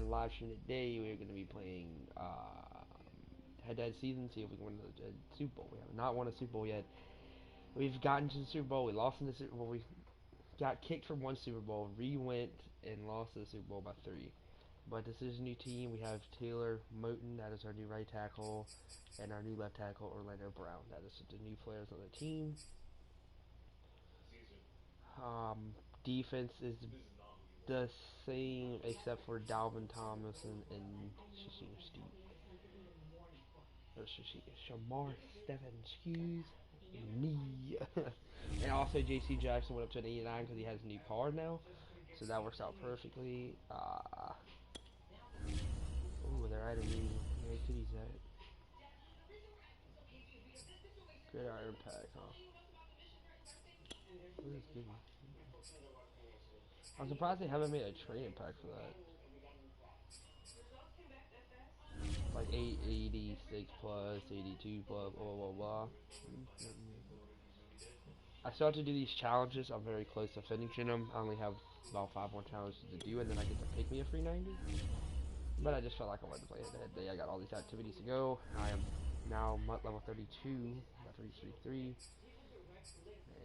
gonna live stream today. We're gonna be playing head-to-head season, see if we can win the Super Bowl. We have not won a Super Bowl yet. We've gotten to the Super Bowl. We lost in the Super Bowl. We got kicked from one Super Bowl, re-went and lost the Super Bowl by 3. But this is a new team. We have Taylor Moton, that is our new right tackle, and our new left tackle, Orlando Brown. That is the new players on the team. Defense is the same except for Dalvin Thomas and Shamar Stephen, excuse me. And also JC Jackson went up to an 89 because he has a new car now. So that works out perfectly. Ooh, they're adding new kitties at it. Good iron pack, huh? What is this? I'm surprised they haven't made a training pack for that. Like 886 plus, 82 plus, blah blah blah. I still have to do these challenges. I'm very close to finishing them. I only have about 5 more challenges to do, and then I get to pick me a free 90. But I just felt like I wanted to play head-to-head today. I got all these activities to go. I am now MUT level 32, got 33,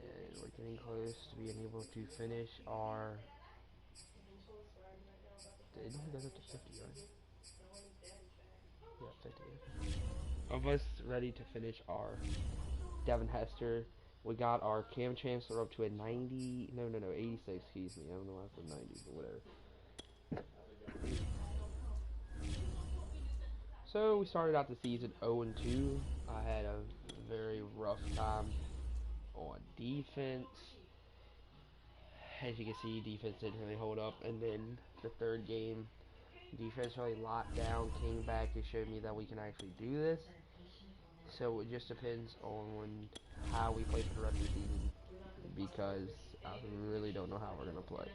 and we're getting close to being able to finish our. It goes up to 50, right? Yeah, 50. Almost ready to finish our Devin Hester. We got our Cam Chancellor up to a 90. No, 86. Excuse me. I don't know why I said 90, but whatever. So we started out the season 0-2. I had a very rough time on defense. As you can see, defense didn't really hold up. And then the third game, defense really locked down, came back and showed me that we can actually do this. So it just depends on how we play for the rest of the season, because I really don't know how we're going to play.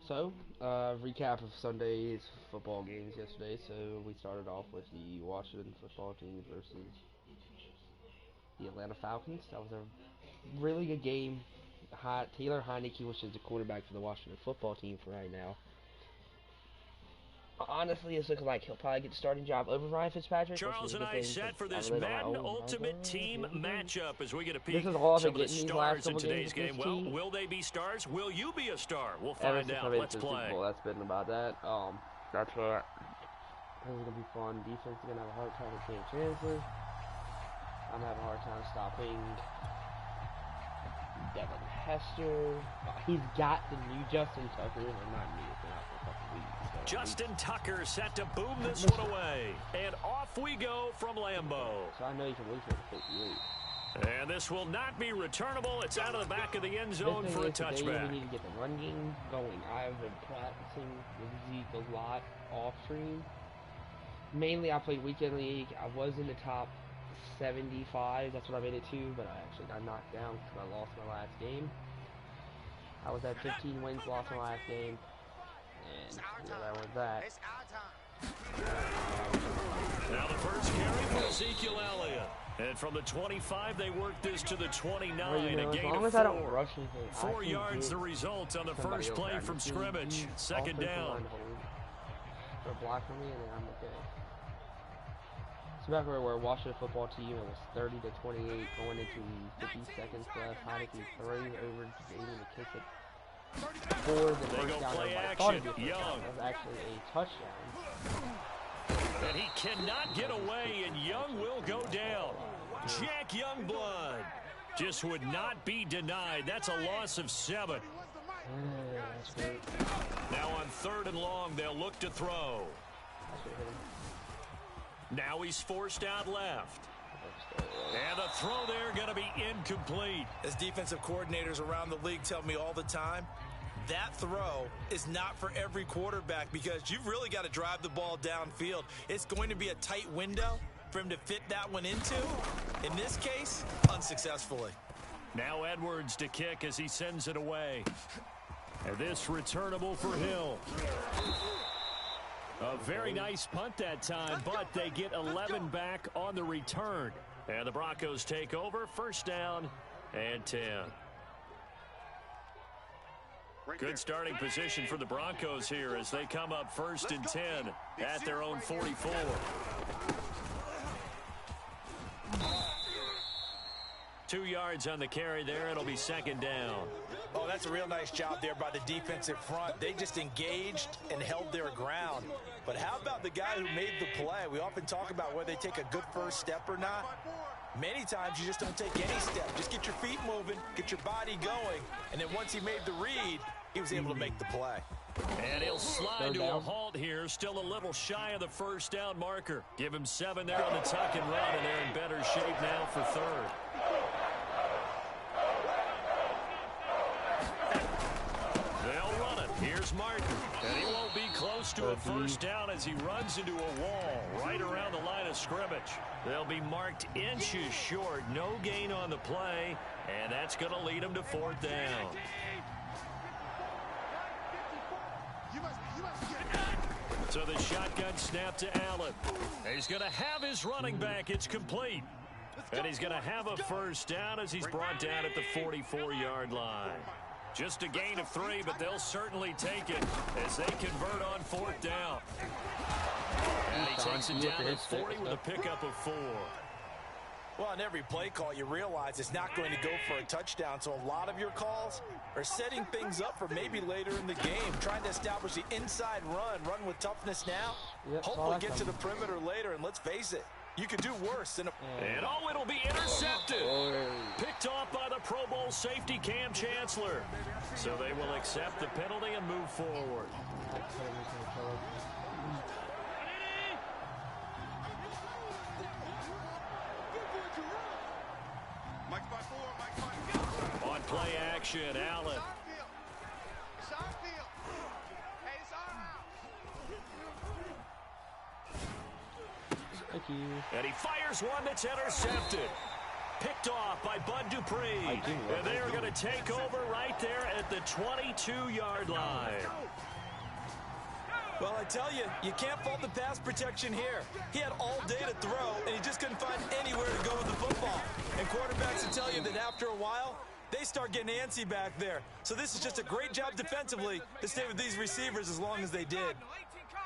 So, recap of Sunday's football games yesterday. So, we started off with the Washington football team versus the Atlanta Falcons. That was a really good game. Taylor Heineke, which is the quarterback for the Washington football team for right now. Honestly, it's looking like he'll probably get the starting job over Ryan Fitzpatrick. Charles and I set for this Madden Ultimate Team matchup as we get a peek. This is all some of the stars in today's game. Well, will they be stars? Will you be a star? We'll find out. Let's play. That's been about that. That's what. This is gonna be fun. Defense is gonna have a hard time with Cam Chancellor. I'm having a hard time stopping Devin Hester. He's got the new Justin Tucker, or not new, it's been out for a couple weeks. Justin Tucker set to boom this one away. And off we go from Lambeau. So I know you can wait for the 58. And this will not be returnable. It's out of the back of the end zone for a touchback. We need to get the run game going. I've been practicing with Zeke a lot off stream. Mainly I played Weekend League. I was in the top 75. That's what I made it to, but I actually got knocked down because I lost my last game. I was at 15 wins, lost my last game. And that was that. Now the first carry for Ezekiel Elliott. And from the 25, they worked this to the 29. Well, you know, a gain of 4. 4 yards the result on the first play from scrimmage. Second down. For a block for me, and then I'm okay. So back where Washington football team, it was 30-28 going into 50 seconds left. Heineke throwing over to Jaden to kick it. For the first down, I thought it was Young. That was actually a touchdown. And he cannot get away, and Young will go down. Jack Youngblood just would not be denied. That's a loss of 7. That's great. Now on 3rd and long, they'll look to throw. Now he's forced out left. And the throw there going to be incomplete. As defensive coordinators around the league tell me all the time, that throw is not for every quarterback because you've really got to drive the ball downfield. It's going to be a tight window, for him to fit that one into. In this case, unsuccessfully. Now Edwards to kick as he sends it away. And this returnable for Hill. A very nice punt that time, but they get 11 back on the return. And the Broncos take over, first down and 10. Good starting position for the Broncos here as they come up first and 10 at their own 44. Two yards on the carry there. It'll be second down. Oh, that's a real nice job there by the defensive front. They just engaged and held their ground. But how about the guy who made the play? We often talk about whether they take a good first step or not. Many times you just don't take any step. Just get your feet moving, get your body going, and then once he made the read, he was able to make the play. And he'll slide to a halt here, still a little shy of the first down marker. Give him 7 there on the tuck and run, and they're in better shape now for third. They'll run it. Here's Martin. And he won't be close to a first down as he runs into a wall right around the line of scrimmage. They'll be marked inches short. No gain on the play, and that's going to lead them to fourth down. So the shotgun snap to Allen. He's going to have his running back. It's complete. And he's going to have a first down as he's brought down at the 44-yard line. Just a gain of 3, but they'll certainly take it as they convert on fourth down. And he takes it down at 40 with a pickup of 4. Well, on every play call, you realize it's not going to go for a touchdown. So a lot of your calls are setting things up for maybe later in the game, trying to establish the inside run with toughness now. Hopefully get to the perimeter later, and let's face it, you could do worse than a... And it'll be intercepted. Picked off by the Pro Bowl safety Cam Chancellor. So they will accept the penalty and move forward. On play action, Allen. Thank you. And he fires one that's intercepted. Picked off by Bud Dupree. And they are going to take over right there at the 22-yard line. Well, I tell you, you can't fault the pass protection here. He had all day to throw, and he just couldn't find anywhere to go with the football. And quarterbacks will tell you that after a while, they start getting antsy back there. So this is just a great job defensively to stay with these receivers as long as they did.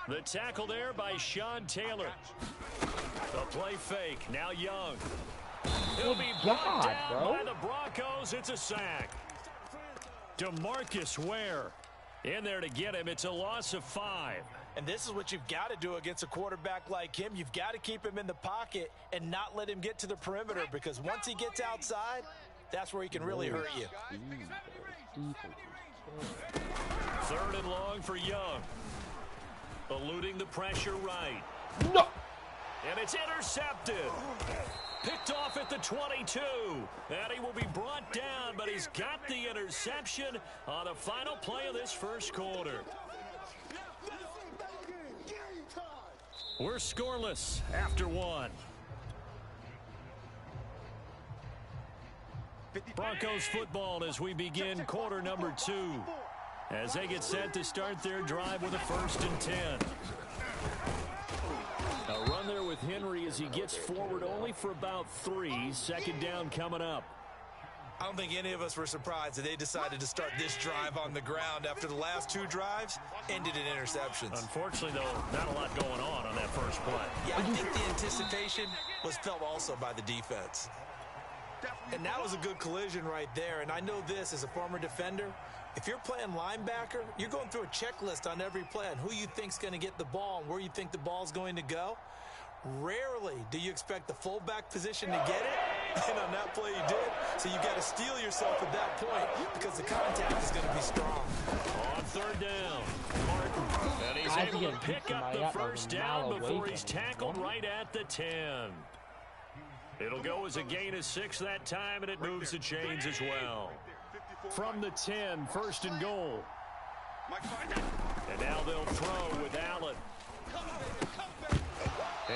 The tackle there by Sean Taylor. The play fake, now Young. He'll be brought down by the Broncos. It's a sack. DeMarcus Ware in there to get him. It's a loss of 5. And this is what you've got to do against a quarterback like him. You've got to keep him in the pocket and not let him get to the perimeter, because once he gets outside, that's where he can really hurt you. Third and long for Young. Eluding the pressure right. No! And it's intercepted. Picked off at the 22. And he will be brought down, but he's got the interception on the final play of this first quarter. We're scoreless after 1. Broncos football as we begin quarter number 2. As they get set to start their drive with a first and 10. A run there with Henry as he gets forward only for about 3. Second down coming up. I don't think any of us were surprised that they decided to start this drive on the ground after the last 2 drives ended in interceptions. Unfortunately, though, not a lot going on that first play. Yeah, I think the anticipation was felt also by the defense. And that was a good collision right there. And I know this as a former defender. If you're playing linebacker, you're going through a checklist on every play on who you think's going to get the ball and where you think the ball's going to go. Rarely do you expect the fullback position to get it, and on that play you did. So you got to steel yourself at that point because the contact is going to be strong. On third down, Martin, and he's able to pick up the first down before he's tackled right at the 10. It'll go as a gain of 6 that time, and it moves the chains as well. From the 10, first and goal. And now they'll throw with Allen.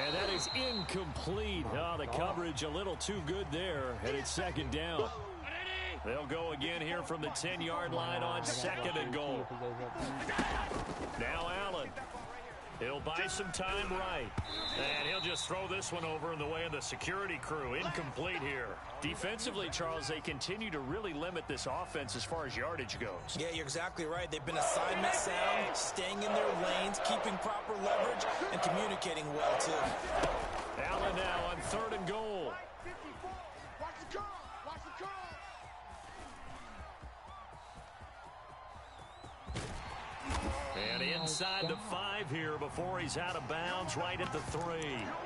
And that is incomplete. Oh, the coverage a little too good there, and it's second down. They'll go again here from the 10-yard line on second and goal. Now Allen. He'll buy some time right. And he'll just throw this one over in the way of the security crew. Incomplete here. Defensively, Charles, they continue to really limit this offense as far as yardage goes. Yeah, you're exactly right. They've been assignment sound, staying in their lanes, keeping proper leverage, and communicating well, too. Allen now on third and goal. And inside the 5 here before he's out of bounds, right at the 3.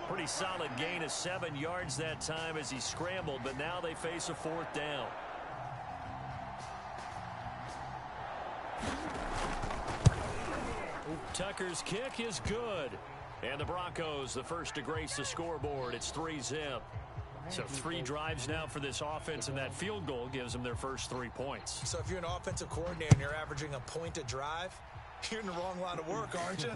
Pretty solid gain of 7 yards that time as he scrambled, but now they face a 4th down. Tucker's kick is good. And the Broncos, the first to grace the scoreboard. It's 3-zip. So 3 drives now for this offense, and that field goal gives them their first 3 points. So if you're an offensive coordinator and you're averaging a point a drive, you're in the wrong line of work, aren't you?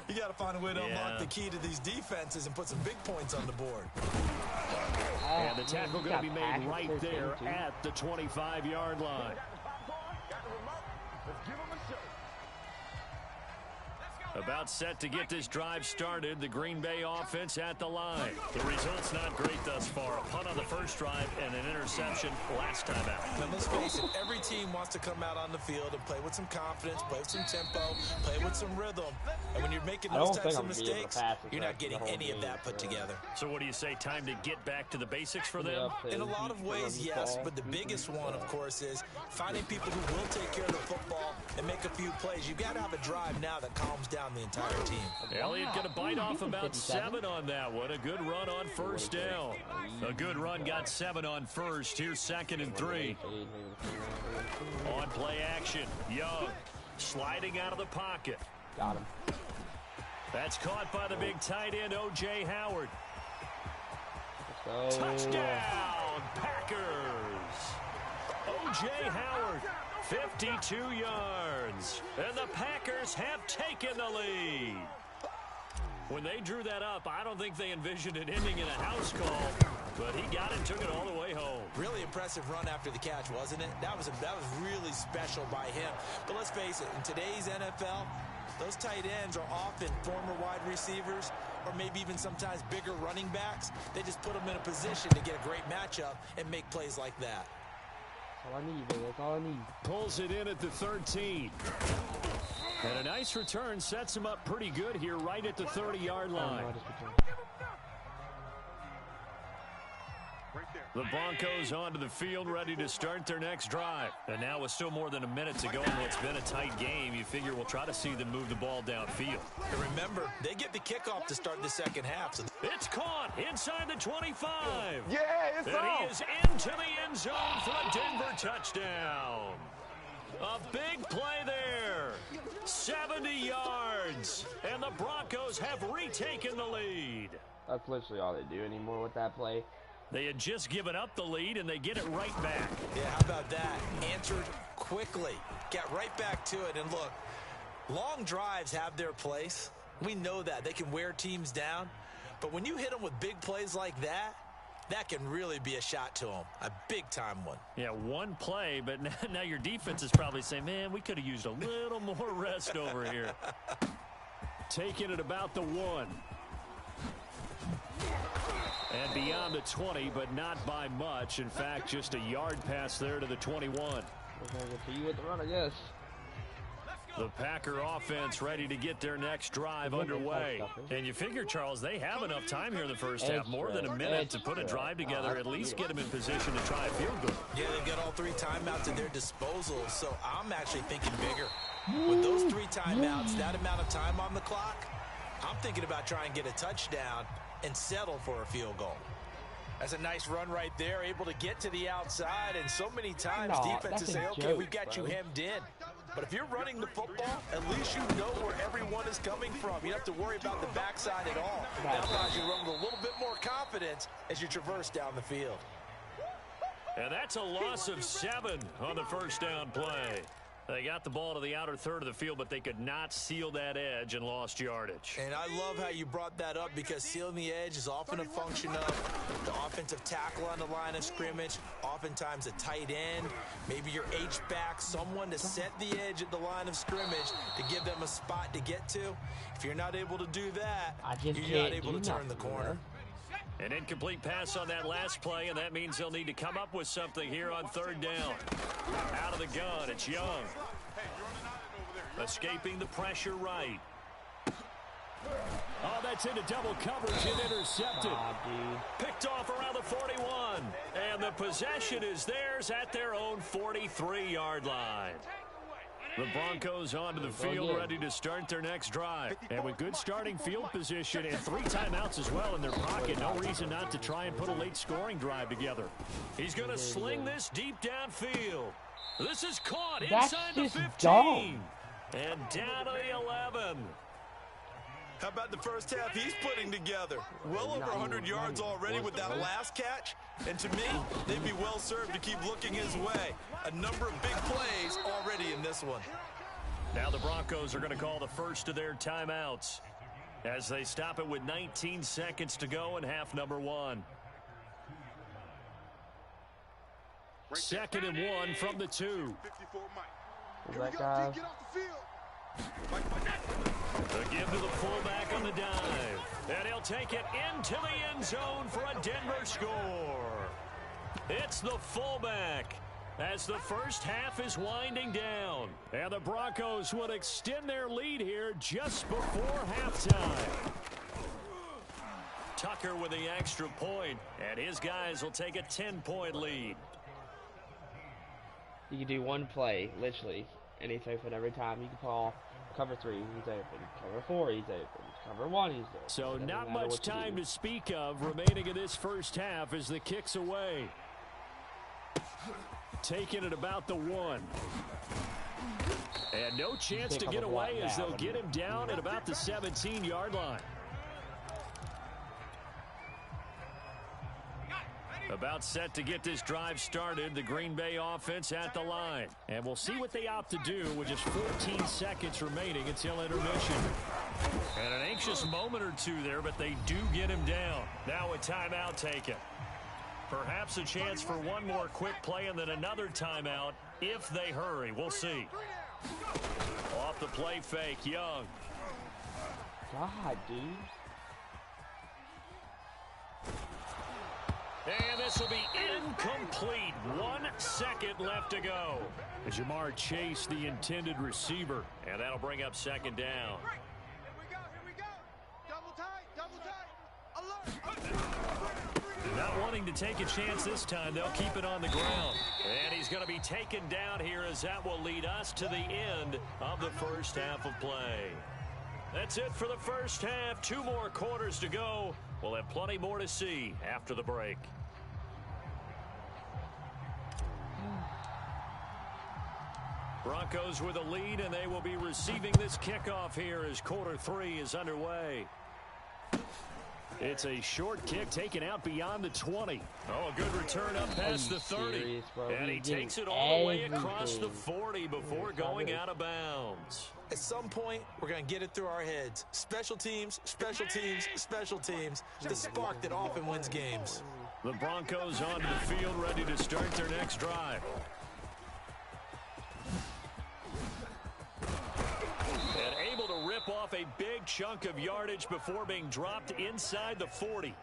You got to find a way to unlock the key to these defenses and put some big points on the board. And the tackle going to be made right there at the 25-yard line. About set to get this drive started. The Green Bay offense at the line. The result's not great thus far. A punt on the first drive and an interception last time out. Now, let's face it, every team wants to come out on the field and play with some confidence, play with some tempo, play with some rhythm. And when you're making those types of mistakes, you're not getting any of that put together. So what do you say, time to get back to the basics for them? In a lot of ways, yes, but the biggest one, of course, is finding people who will take care of the football and make a few plays. You've got to have a drive now that calms down the entire team. Elliott going to bite off about 7 on that one. A good run on first down. A good run got 7 on first. Here's 2nd and 3. On play action. Young sliding out of the pocket. Got him. That's caught by the big tight end, O.J. Howard. Let's go. Touchdown, Packers. O.J. Howard. 52 yards, and the Packers have taken the lead. When they drew that up, I don't think they envisioned it ending in a house call, but he got it, took it all the way home. Really impressive run after the catch, wasn't it? That was really special by him. But let's face it, in today's NFL, those tight ends are often former wide receivers or maybe even sometimes bigger running backs. They just put them in a position to get a great matchup and make plays like that. That's all I need, baby. That's all I need. Pulls it in at the 13. And a nice return sets him up pretty good here right at the 30-yard line. The Broncos onto the field, ready to start their next drive. And now with still more than a minute to go in what's been a tight game, you figure we'll try to see them move the ball downfield. And remember, they get the kickoff to start the second half. So it's caught inside the 25. Yeah, it's and off. He is into the end zone for a Denver touchdown. A big play there. 70 yards. And the Broncos have retaken the lead. That's literally all they do anymore with that play. They had just given up the lead, and they get it right back. Yeah, how about that? Answered quickly. Got right back to it. And look, long drives have their place. We know that. They can wear teams down. But when you hit them with big plays like that, that can really be a shot to them. A big-time one. Yeah, one play, but now your defense is probably saying, man, we could have used a little more rest over here. Taking it about the 1. And beyond the 20, but not by much. In fact, just a yard pass there to the 21. See you with the run, I guess. The Packer offense ready to get their next drive underway. And you figure, Charles, they have enough time here in the first half, more than a minute to put a drive together, at least get them in position to try a field goal. Yeah, they've got all 3 timeouts at their disposal, so I'm actually thinking bigger. With those 3 timeouts, that amount of time on the clock, I'm thinking about trying to get a touchdown and settle for a field goal. That's a nice run right there, able to get to the outside, and so many times defenses say, okay, we've got you hemmed in. But if you're running the football, at least you know where everyone is coming from. You don't have to worry about the backside at all. That allows you to run with a little bit more confidence as you traverse down the field. And that's a loss of 7 on the first down play. They got the ball to the outer third of the field, but they could not seal that edge and lost yardage. And I love how you brought that up because sealing the edge is often a function of the offensive tackle on the line of scrimmage, oftentimes a tight end, maybe your H-back, someone to set the edge at the line of scrimmage to give them a spot to get to. If you're not able to do that, you're not able to turn the corner. An incomplete pass on that last play, and that means they'll need to come up with something here on third down. Out of the gun, it's Young. Escaping the pressure right. Oh, that's into double coverage and intercepted. Picked off around the 41. And the possession is theirs at their own 43-yard line. The Broncos onto the field, ready to start their next drive. And with good starting field position and 3 timeouts as well in their pocket, no reason not to try and put a late scoring drive together. He's going to sling this deep downfield. This is caught inside the 15. Dumb. And down to the 11. How about the first half he's putting together? Well over 100 yards already with that last catch. And to me, they'd be well served to keep looking his way. A number of big plays already in this one. Now the Broncos are going to call the first of their timeouts as they stop it with 19 seconds to go in half number 1. 2nd and 1 from the 2. That guy. The give to the fullback on the dive. And he'll take it into the end zone for a Denver score. It's the fullback as the first half is winding down. And the Broncos would extend their lead here just before halftime. Tucker with the extra point, and his guys will take a 10-point lead. You can do one play, literally, and he's open every time. You can call cover 3, he's open. Cover 4, he's open. Cover 1, he's open. So not much time to speak of remaining in this first half as the kick's away. Taking it about the 1. And no chance to get away as they'll get him down at about the 17-yard line. About set to get this drive started, the Green Bay offense at the line. And we'll see what they opt to do with just 14 seconds remaining until intermission. And an anxious moment or two there, but they do get him down. Now a timeout taken. Perhaps a chance for one more quick play and then another timeout if they hurry. We'll see. Off the play fake, Young. God, dude. And this will be incomplete. 1 second left to go. Jamar Chase, the intended receiver. And that'll bring up 2nd down. Here we go. Double tight. Alert. Not wanting to take a chance this time, they'll keep it on the ground. And he's going to be taken down here as that will lead us to the end of the first half of play. That's it for the first half. 2 more quarters to go. We'll have plenty more to see after the break. Broncos with a lead, and they will be receiving this kickoff here as quarter 3 is underway. It's a short kick taken out beyond the 20. Oh, a good return up past the 30. Serious, and he takes it all the way across the 40 before going out of bounds. At some point, we're going to get it through our heads. Special teams, special teams, special teams. The spark that often wins games. The Broncos onto the field, ready to start their next drive. And able to rip off a big chunk of yardage before being dropped inside the 40.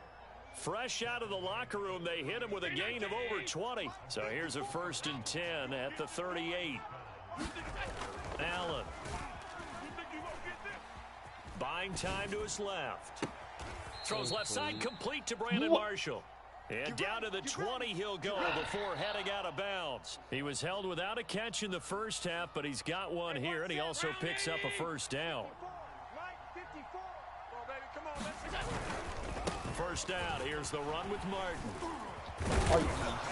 Fresh out of the locker room, they hit him with a gain of over 20. So here's a 1st and 10 at the 38. Allen. Buying time to his left. Throws left side, complete to Brandon Marshall. And down to the 20 he'll go before heading out of bounds. He was held without a catch in the first half, but he's got one here, and he also picks up a 1st down. First down, here's the run with Martin. Are you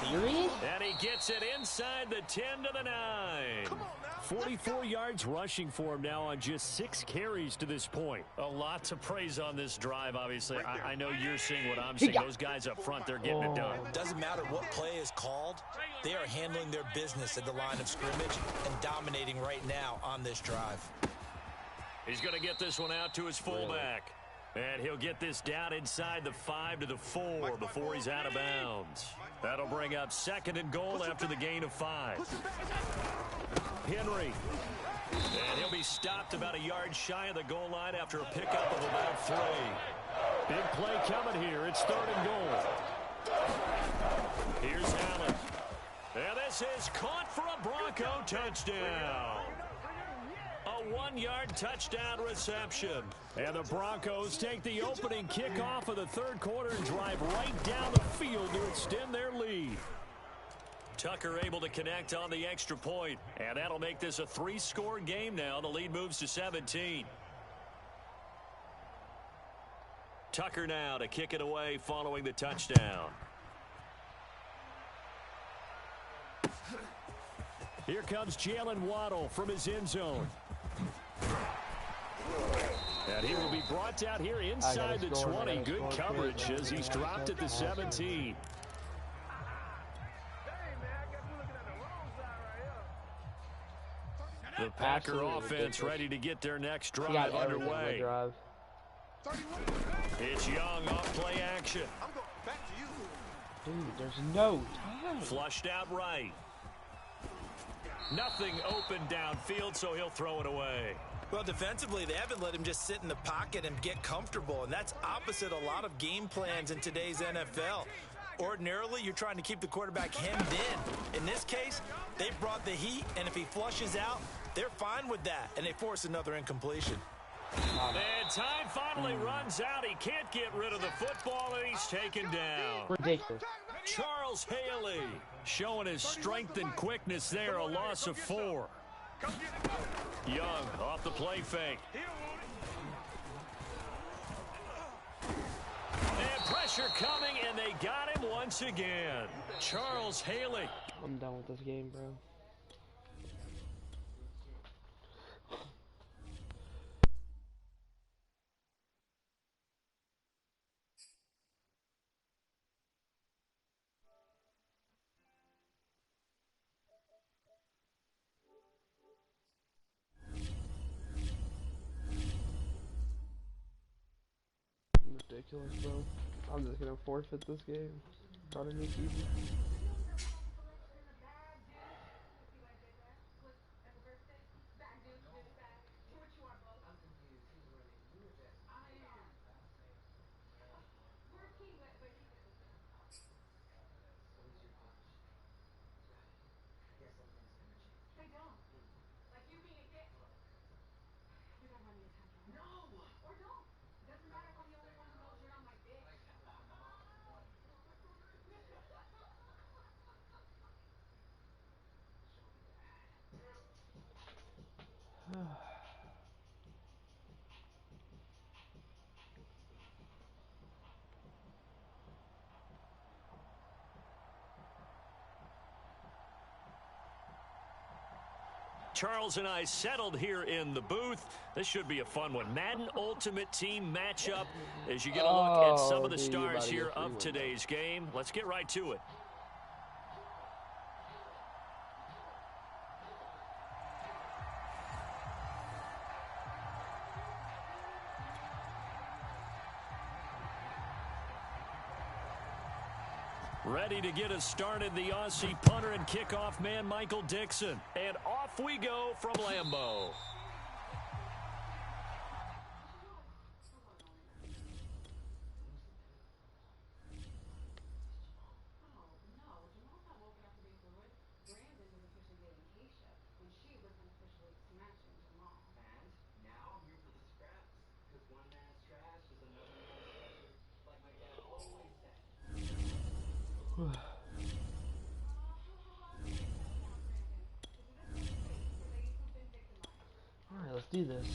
serious? And he gets it inside the 10 to the 9. 44 yards rushing for him now on just 6 carries to this point. A lot to praise on this drive, obviously. I know you're seeing what I'm seeing. Those guys up front, they're getting it done. Doesn't matter what play is called. They are handling their business at the line of scrimmage and dominating right now on this drive. He's going to get this one out to his fullback. And he'll get this down inside the 5 to the 4 before he's out of bounds. That'll bring up 2nd and goal after the gain of 5. Henry. And he'll be stopped about a yard shy of the goal line after a pickup of about 3. Big play coming here. It's 3rd and goal. Here's Allen. And this is caught for a Bronco touchdown. A 1-yard touchdown reception. And the Broncos take the opening kickoff of the 3rd quarter and drive right down the field to extend their lead. Tucker able to connect on the extra point. And that'll make this a 3-score game now. The lead moves to 17. Tucker now to kick it away following the touchdown. Here comes Jalen Waddle from his end zone. And he will be brought down here inside the 20. Good coverage as he's dropped at the 17. The Packer offense ready to get their next drive underway. It's Young off play action. Dude, there's no time. Flushed out right. Nothing open downfield, so he'll throw it away. Well, defensively, they haven't let him just sit in the pocket and get comfortable, and that's opposite a lot of game plans in today's NFL. Ordinarily, you're trying to keep the quarterback hemmed in. In this case, they brought the heat, and if he flushes out, they're fine with that, and they force another incompletion. And time finally runs out. He can't get rid of the football, and he's taken down. Ridiculous. Charles Haley showing his strength and quickness there, a loss of 4. Young off the play fake. And pressure coming, and they got him once again. Charles Haley. I'm done with this game, bro. Ridiculous, bro. I'm just gonna forfeit this game. Start a new season. Charles and I settled here in the booth. This should be a fun one. Madden Ultimate Team matchup as you get a look at some of the stars here of today's game. Let's get right to it. Ready to get us started, the Aussie punter and kickoff man, Michael Dixon. And off we go from Lambeau. Alright, let's do this.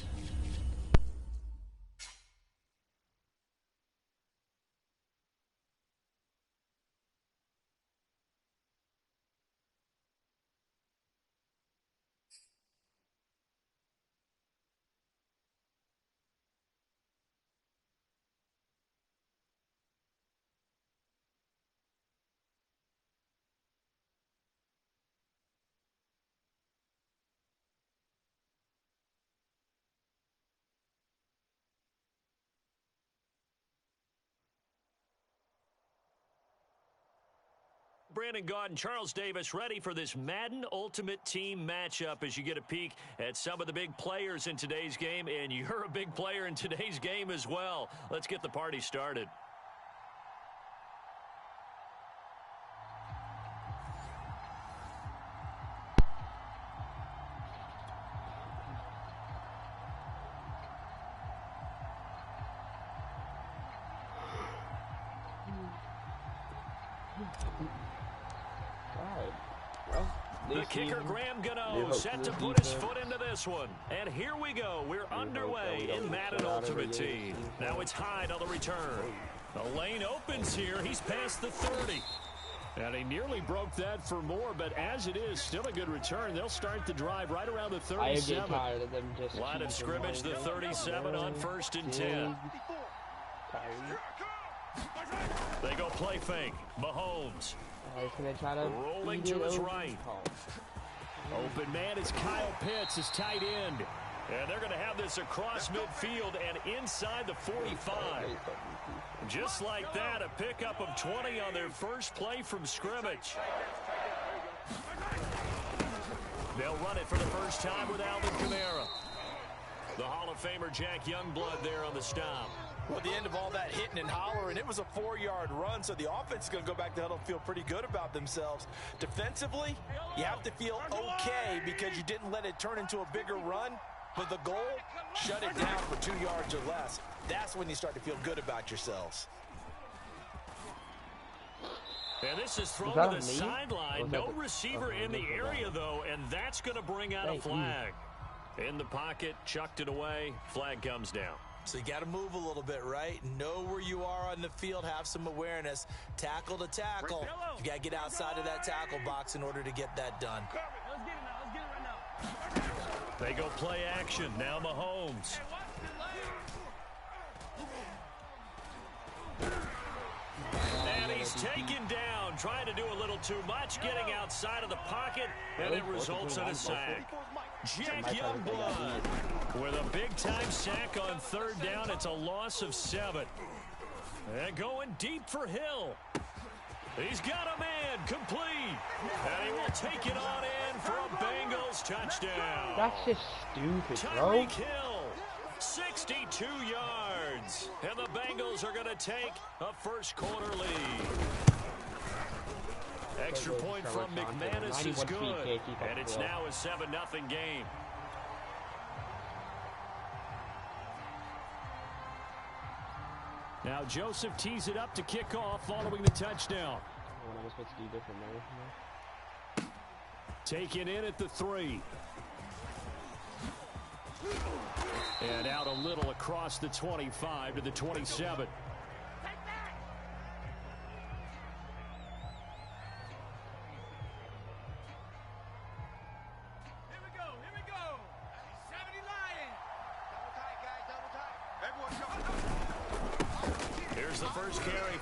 Brandon Gaud and Charles Davis ready for this Madden Ultimate Team matchup as you get a peek at some of the big players in today's game, and you're a big player in today's game as well. Let's get the party started. The kicker, Graham Gano, set to put his foot into this one. And here we go. We're underway in Madden Ultimate Team. Now it's Hyde on the return. The lane opens here. He's past the 30. And he nearly broke that for more, but as it is, still a good return. They'll start the drive right around the 37. I get tired of them just line of scrimmage, the 37 on 1st and 10. They go play fake. Mahomes. Rolling to his right. Open man is Kyle Pitts, his tight end. And they're going to have this across midfield and inside the 45. Just like that, a pickup of 20 on their first play from scrimmage. They'll run it for the first time with Alvin Kamara. The Hall of Famer Jack Youngblood there on the stop. Well, at the end of all that hitting and hollering, it was a 4-yard run, so the offense is going to go back to huddle and feel pretty good about themselves. Defensively, you have to feel okay because you didn't let it turn into a bigger run, but the goal, shut it down for 2 yards or less. That's when you start to feel good about yourselves. And this is thrown to the sideline. No receiver in the area, though, and that's going to bring out a flag. In the pocket, chucked it away, flag comes down. So you got to move a little bit, right? Know where you are on the field, have some awareness. Tackle to tackle. You got to get outside of that tackle box in order to get that done. They go play action. Now Mahomes. And he's taken down, trying to do a little too much, getting outside of the pocket, and it results in a sack. Jack Youngblood with a big-time sack on 3rd down. It's a loss of 7. And going deep for Hill. He's got a man complete. And he will take it on in for a Bengals touchdown. That's just stupid, bro. Tyreek Hill, 62 yards. And the Bengals are going to take a first-quarter lead. Extra point from McManus is good, and it's now a 7-0 game. Now Joseph tees it up to kick off following the touchdown. What am I supposed to do different there? Taken in at the 3. And out a little across the 25 to the 27.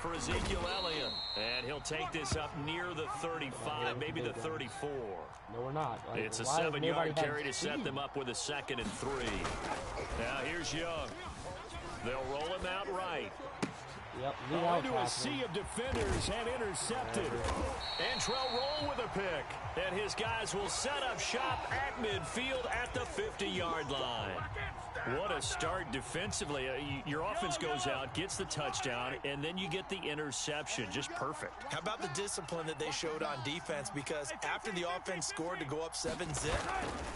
For Ezekiel Elliott, and he'll take this up near the 35, maybe the 34. No, we're not. Like, it's a 7-yard carry to set them up with a 2nd and 3. Now here's Young. They'll roll him out right. Yep, into a sea of defenders and intercepted. And Trell roll with a pick. And his guys will set up shop at midfield at the 50-yard line. What a start defensively. Your offense goes out, gets the touchdown, and then you get the interception. Just perfect. How about the discipline that they showed on defense? Because after the offense scored to go up 7-zip,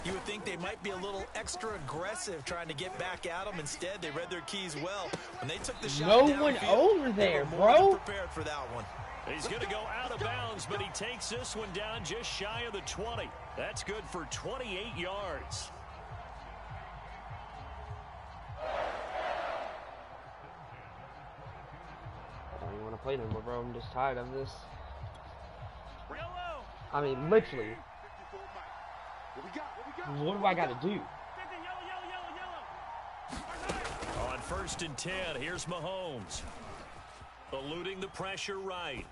you would think they might be a little extra aggressive trying to get back at them. Instead, they read their keys well. When they took the shot no one over there, bro. Prepared for that one. He's going to go out of bounds, but he takes this one down just shy of the 20. That's good for 28 yards. I don't want to play no more, bro. I'm just tired of this. I mean, literally. What do I got to do? On 1st and 10, here's Mahomes. Eluding the pressure right.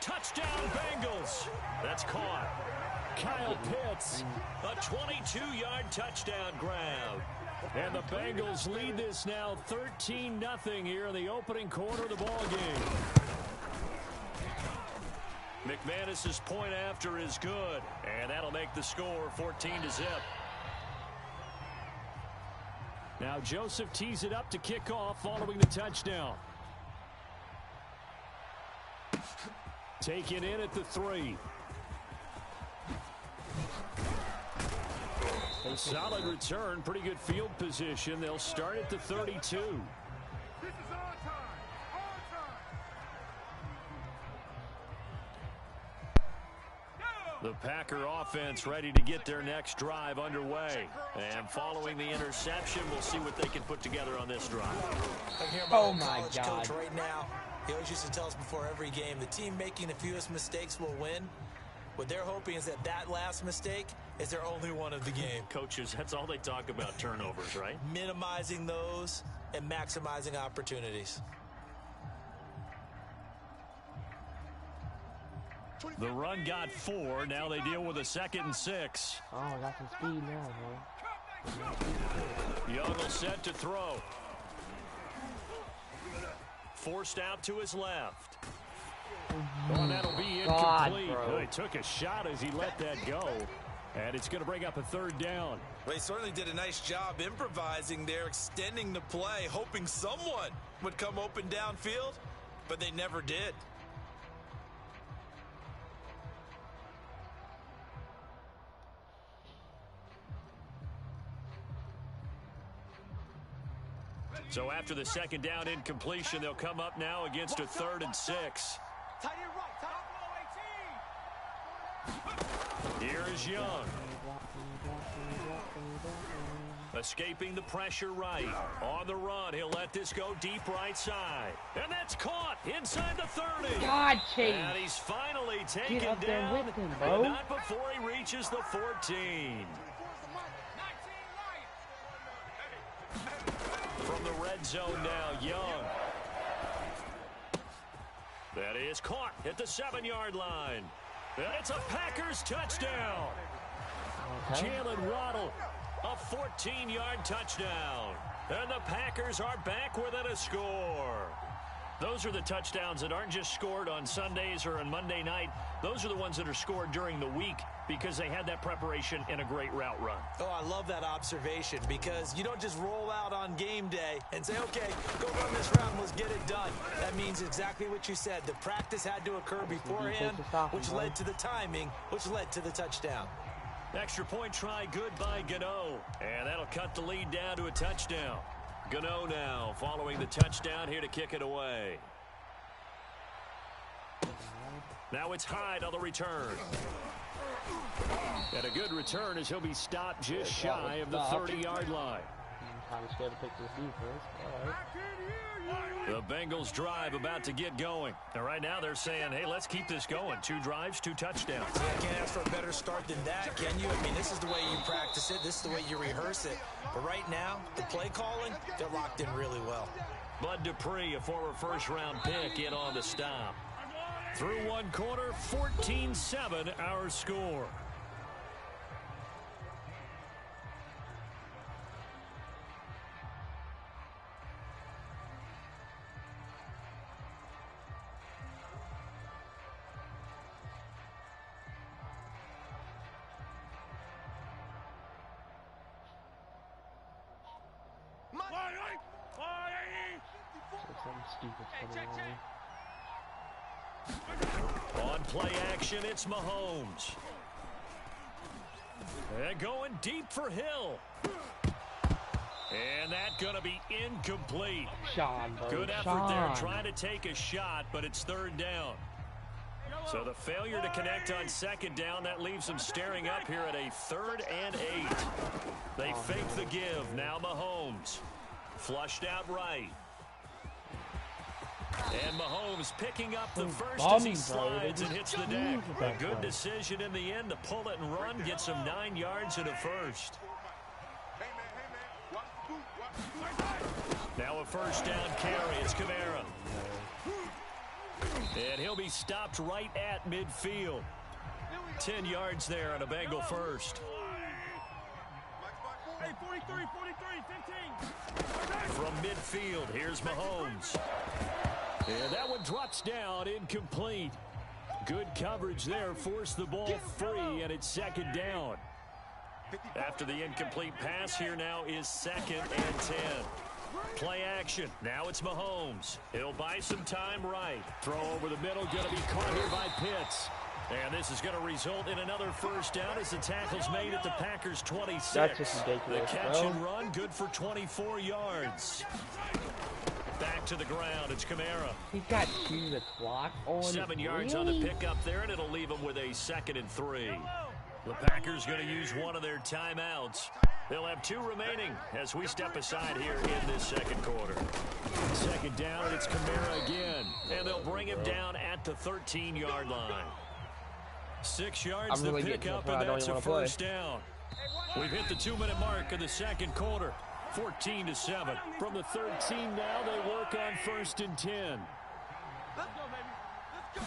Touchdown Bengals. That's caught. Kyle Pitts, a 22-yard touchdown grab. And the Bengals lead this now 13-0 here in the opening quarter of the ball game. McManus's point after is good, and that'll make the score 14-0. Now Joseph tees it up to kick off following the touchdown. Taken in at the 3. A solid return, pretty good field position. They'll start at the 32. This is our time. The Packer offense ready to get their next drive underway. And following the interception, we'll see what they can put together on this drive. Oh, my God. Coach right now, he always used to tell us before every game, the team making the fewest mistakes will win. What they're hoping is that last mistake is their only one of the game. Coaches, that's all they talk about, turnovers, right? Minimizing those and maximizing opportunities. The run got 4. Now they deal with a 2nd and 6. Oh, I got some speed now, bro. Young will set to throw. Forced out to his left. Oh, that'll be incomplete. He took a shot as he let that go. And it's going to bring up a 3rd down. Well, he certainly did a nice job improvising there, extending the play, hoping someone would come open downfield, but they never did. So after the 2nd down incompletion, they'll come up now against a 3rd and 6. Tight end right, top below 18. Here is Young. Escaping the pressure right. On the run, he'll let this go deep right side. And that's caught inside the 30. God, Chase. And he's finally taken Get up there down, with him, bro. but not before he reaches the 14. From the red zone now, Young. That is caught at the 7-yard line. And it's a Packers touchdown. Okay. Jalen Waddle, a 14-yard touchdown. And the Packers are back within a score. Those are the touchdowns that aren't just scored on Sundays or on Monday night. Those are the ones that are scored during the week because they had that preparation in a great route run. Oh, I love that observation because you don't just roll out on game day and say, okay, go run this route and let's get it done. That means exactly what you said. The practice had to occur beforehand, which led to the timing, which led to the touchdown. Extra point try good by Gano. And that'll cut the lead down to a touchdown. Gano now following the touchdown here to kick it away. Now it's Hyde on the return. And a good return as he'll be stopped just shy of the 30-yard line. I'm kind of scared to pick this defense. All right. The Bengals drive about to get going. And right now they're saying, hey, let's keep this going. 2 drives, 2 touchdowns. Yeah, I can't ask for a better start than that, can you? I mean, this is the way you practice it. This is the way you rehearse it. But right now, the play calling, they're locked in really well. Bud Dupree, a former first-round pick, in on the stop. Through 1 quarter, 14-7 our score. Something stupid coming along. On play action, it's Mahomes. And going deep for Hill. And that's going to be incomplete. Sean, bro. Good effort there trying to take a shot, but it's 3rd down. So the failure to connect on 2nd down, that leaves them staring up here at a 3rd and 8. They fake the give. Now Mahomes. Flushed out right. And Mahomes picking up the first as he slides and hits the deck. A good decision in the end to pull it and run, get some 9 yards and a first. Now a 1st down carry. It's Kamara. And he'll be stopped right at midfield. 10 yards there on a Bengal first. Hey, 43, 15. From midfield, here's Mahomes. And that one drops down, incomplete. Good coverage there. Forced the ball free, and it's second down. After the incomplete pass, here now is 2nd and 10. Play action. Now it's Mahomes. He'll buy some time right. Throw over the middle. Going to be caught here by Pitts. And this is going to result in another first down as the tackle's made at the Packers' 26. That's just ridiculous, The catch and run, good for 24 yards. Back to the ground. It's Kamara. He's got 2 the clock on. 7 yards on the pickup there, and it'll leave him with a 2nd and 3. The Packers going to use one of their timeouts. They'll have 2 remaining as we step aside here in this second quarter. Second down, and it's Kamara again. And they'll bring him down at the 13-yard line. 6 yards really to pick up, and that's a first down. We've hit the 2-minute mark of the second quarter. 14-7. From the 13 now, they work on 1st and 10. Let's go, baby. Let's go.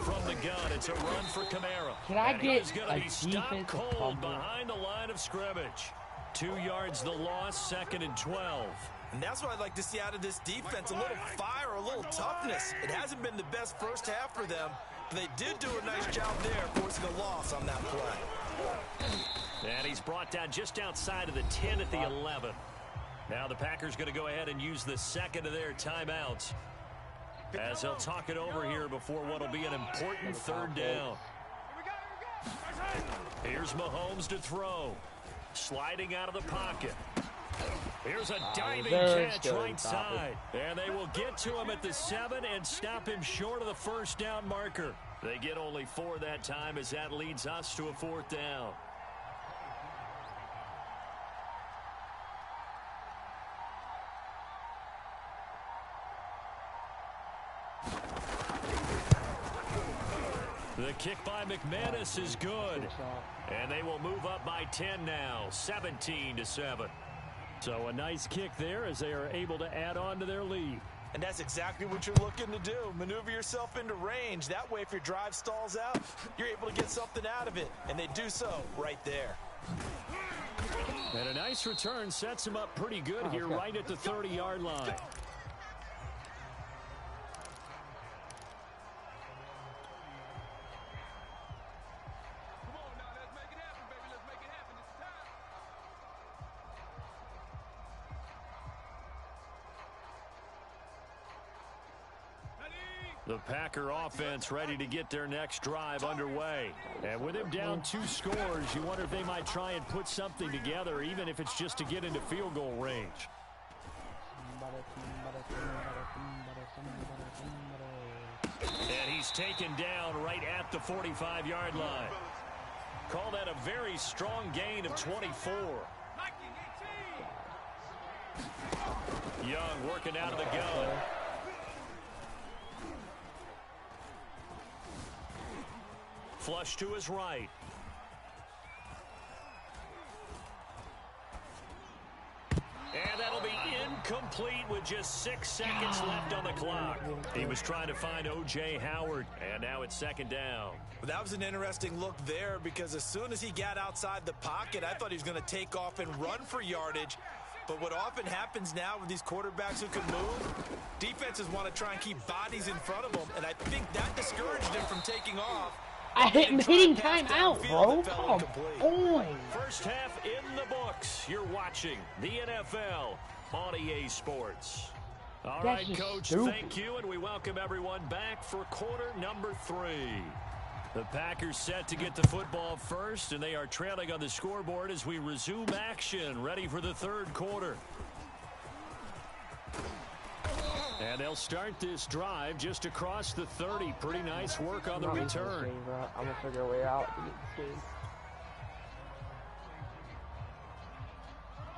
From the gun, it's a run for Kamara. Can I and get he's going a to be stopped defensive cold fumble? behind the line of scrimmage. 2 yards the loss, 2nd and 12. And that's what I'd like to see out of this defense, a little fire, a little toughness. It hasn't been the best first half for them, but they did do a nice job there, forcing a loss on that play. And he's brought down just outside of the 10 at the 11. Now the Packers going to go ahead and use the 2nd of their timeouts as they'll talk it over here before what will be an important 3rd down. Here's Mahomes to throw. Sliding out of the pocket. Here's a diving catch right side. And they will get to him at the 7 and stop him short of the first down marker. They get only 4 that time as that leads us to a 4th down. The kick by McManus is good. And they will move up by 10 now, 17-7. So a nice kick there as they are able to add on to their lead. And that's exactly what you're looking to do. Maneuver yourself into range. That way, if your drive stalls out, you're able to get something out of it. And they do so right there. And a nice return sets him up pretty good here right at the 30-yard line. The Packer offense ready to get their next drive underway. And with him down 2 scores, you wonder if they might try and put something together, even if it's just to get into field goal range. And he's taken down right at the 45-yard line. Call that a very strong gain of 24. Young working out of the gun. Flush to his right. And that'll be incomplete with just 6 seconds left on the clock. He was trying to find O.J. Howard, and now it's 2nd down. Well, that was an interesting look there because as soon as he got outside the pocket, I thought he was going to take off and run for yardage. But what often happens now with these quarterbacks who can move, defenses want to try and keep bodies in front of them, and I think that discouraged him from taking off. I'm hitting time out, bro. Come on. First half in the books. You're watching the NFL on EA Sports. All right, Coach, thank you, and we welcome everyone back for quarter number 3. The Packers set to get the football first, and they are trailing on the scoreboard as we resume action, ready for the 3rd quarter. And they'll start this drive just across the 30. Pretty nice work on the return. I'm going to figure a way out.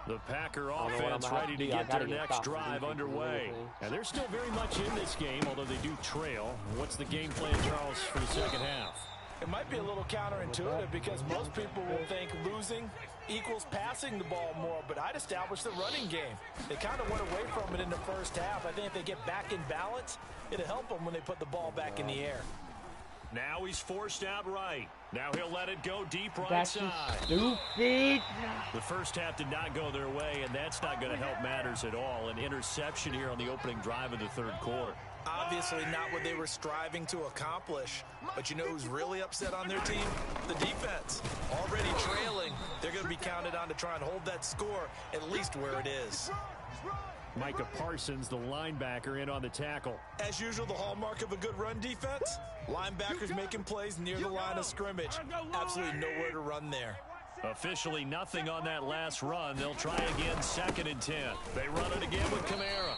The Packer offense ready to get their next drive underway. And they're still very much in this game, although they do trail. What's the game plan, Charles, for the second half? It might be a little counterintuitive because most people will think losing equals passing the ball more, but I'd establish the running game. They kind of went away from it in the first half. I think if they get back in balance, it'll help them when they put the ball back in the air. Now he's forced out right. Now he'll let it go deep right That's side. Stupid. The first half did not go their way, and that's not going to help matters at all. An interception here on the opening drive of the 3rd quarter. Obviously not what they were striving to accomplish. But you know who's really upset on their team? The defense. Already trailing, they're going to be counted on to try and hold that score at least where it is. Micah Parsons, the linebacker, in on the tackle. As usual, the hallmark of a good run defense, linebackers making plays near the line of scrimmage. Absolutely nowhere to run there. Officially nothing on that last run. They'll try again, 2nd and 10. They run it again with Kamara.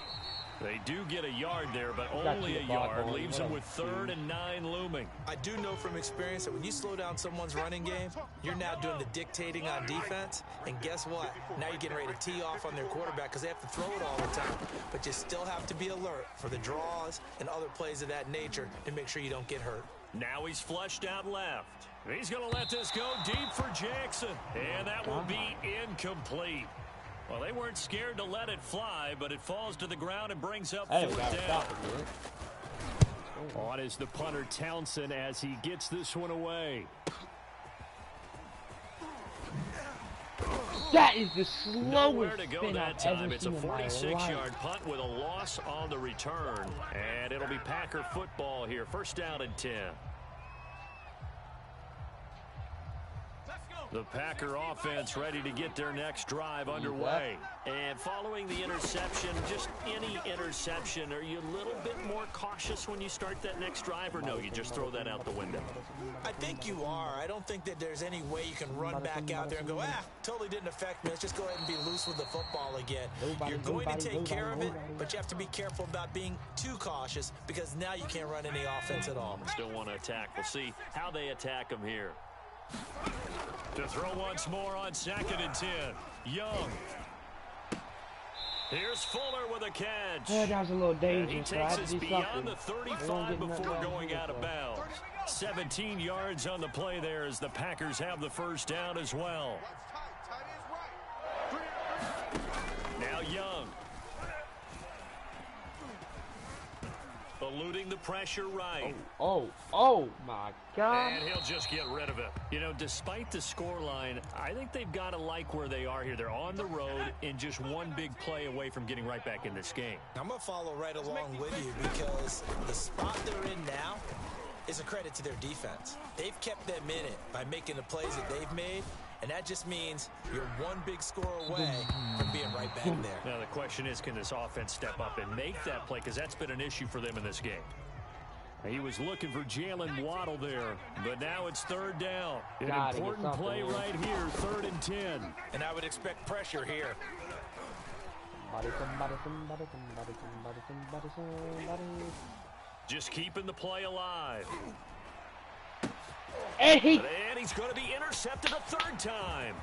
They do get a yard there, but only a yard. Leaves them with 3rd and 9 looming. I do know from experience that when you slow down someone's running game, you're now doing the dictating on defense. And guess what? Now you're getting ready to tee off on their quarterback because they have to throw it all the time. But you still have to be alert for the draws and other plays of that nature to make sure you don't get hurt. Now he's flushed out left. He's going to let this go deep for Jackson. And that will be incomplete. Well, they weren't scared to let it fly, but it falls to the ground and brings up 4th down. On is the punter, Townsend, as he gets this one away. That is the slowest Nowhere to go spin that I've time. ever It's a seen in my 46-yard life. punt with a loss on the return. And it'll be Packer football here. 1st down and 10. The Packer offense ready to get their next drive underway. And following the interception, just any interception, are you a little bit more cautious when you start that next drive, or no, you just throw that out the window? I think you are. I don't think that there's any way you can run back out there and go, totally didn't affect me. Let's just go ahead and be loose with the football again. You're going to take care of it, but you have to be careful about being too cautious because now you can't run any offense at all. Still want to attack. We'll see how they attack them here. To throw once more on 2nd and 10. Young. Here's Fuller with a catch. Yeah, that was a little dangerous. And he So I takes had us to do beyond something. the 35 before going out of bounds. 17 yards on the play there as the Packers have the 1st down as well. Now Young. Eluding the pressure right. Oh my God. And he'll just get rid of it. You know, despite the scoreline, I think they've got to like where they are here. They're on the road and just one big play away from getting right back in this game. I'm going to follow right along with you because the spot they're in now is a credit to their defense. They've kept them in it by making the plays that they've made, and that just means you're one big score away from being right back there. Now, the question is, can this offense step up and make that play? Because that's been an issue for them in this game. He was looking for Jalen Waddle there, but now it's 3rd down. An important play right here, 3rd and 10. And I would expect pressure here. Just keeping the play alive. And And he's going to be intercepted a 3rd time.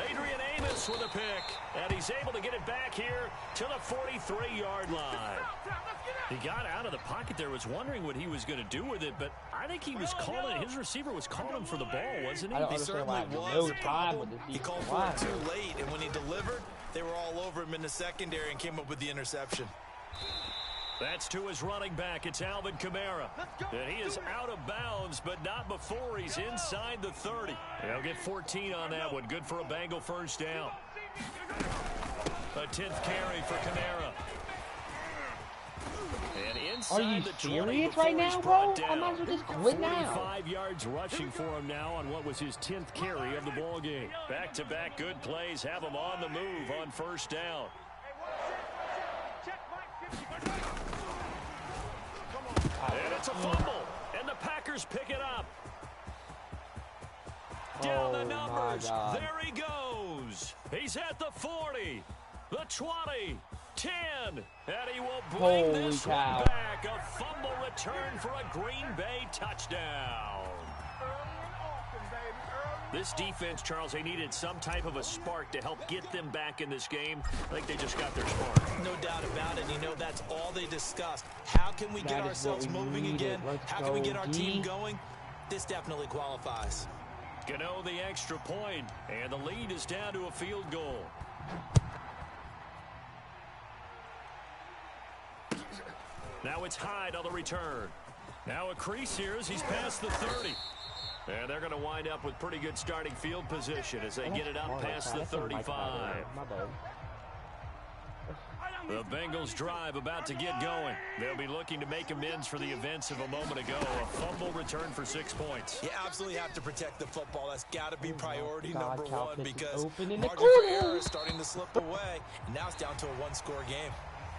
Adrian Amos with a pick, and he's able to get it back here to the 43-yard line. He got out of the pocket there, was wondering what he was going to do with it, but I think he was calling, his receiver was calling for the ball, wasn't he? He certainly was. He called for it too late, and when he delivered, they were all over him in the secondary and came up with the interception. That's to his running back. It's Alvin Kamara. And he is out of bounds, but not before he's inside the 30. They'll get 14 on that one. Good for a Bengal 1st down. A 10th carry for Kamara. And inside Are you the 20 serious before right he's now, brought bro? I down. might as well just quit now. 45 yards rushing for him now on what was his 10th carry of the ball game. Back-to-back good plays have him on the move on 1st down. And it's a fumble, and the Packers pick it up. Down the numbers. There he goes. He's at the 40, the 20, 10, and he will bring this one back. A fumble return for a Green Bay touchdown. This defense, Charles, they needed some type of a spark to help get them back in this game. I think they just got their spark. No doubt about it. You know, that's all they discussed. How can we get ourselves moving again? How can we get our team going? This definitely qualifies. Gano the extra point, and the lead is down to a field goal. Now it's Hyde on the return. Now a crease here as he's past the 30. And they're going to wind up with pretty good starting field position as they get it out past the 35. The Bengals drive about to get going. They'll be looking to make amends for the events of a moment ago. A fumble return for 6 points. You absolutely have to protect the football. That's got to be priority God, number Cal one Pitts is because open in the margin for corner. error is starting to slip away. And now it's down to a one-score game.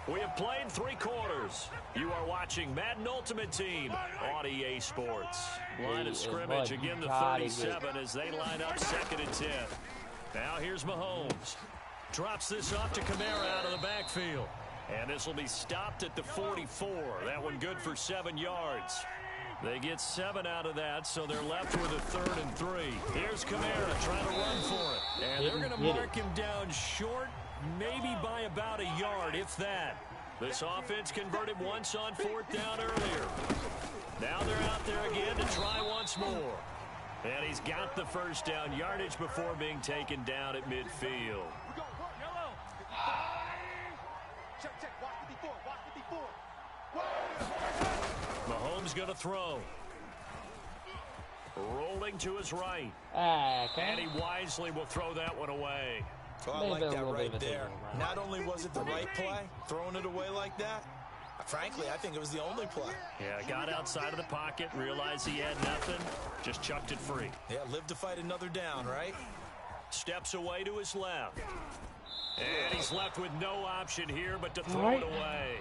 We have played 3 quarters. You are watching Madden Ultimate Team on EA Sports. Line of scrimmage again, the 37 as they line up 2nd and 10. Now here's Mahomes. Drops this off to Kamara out of the backfield. And this will be stopped at the 44. That one good for 7 yards. They get 7 out of that, so they're left with a 3rd and 3. Here's Kamara trying to run for it. And they're going to mark him down short, maybe by about a yard, if that. This offense converted once on 4th down earlier. Now they're out there again to try once more. And he's got the first down yardage before being taken down at midfield. Mahomes going to throw. Rolling to his right. And he wisely will throw that one away. Well, I like that right there. Not only was it the right play, throwing it away like that, frankly, I think it was the only play. Yeah, got outside of the pocket, realized he had nothing, just chucked it free. Yeah, live to fight another down, right? Steps away to his left. And he's left with no option here but to throw it away.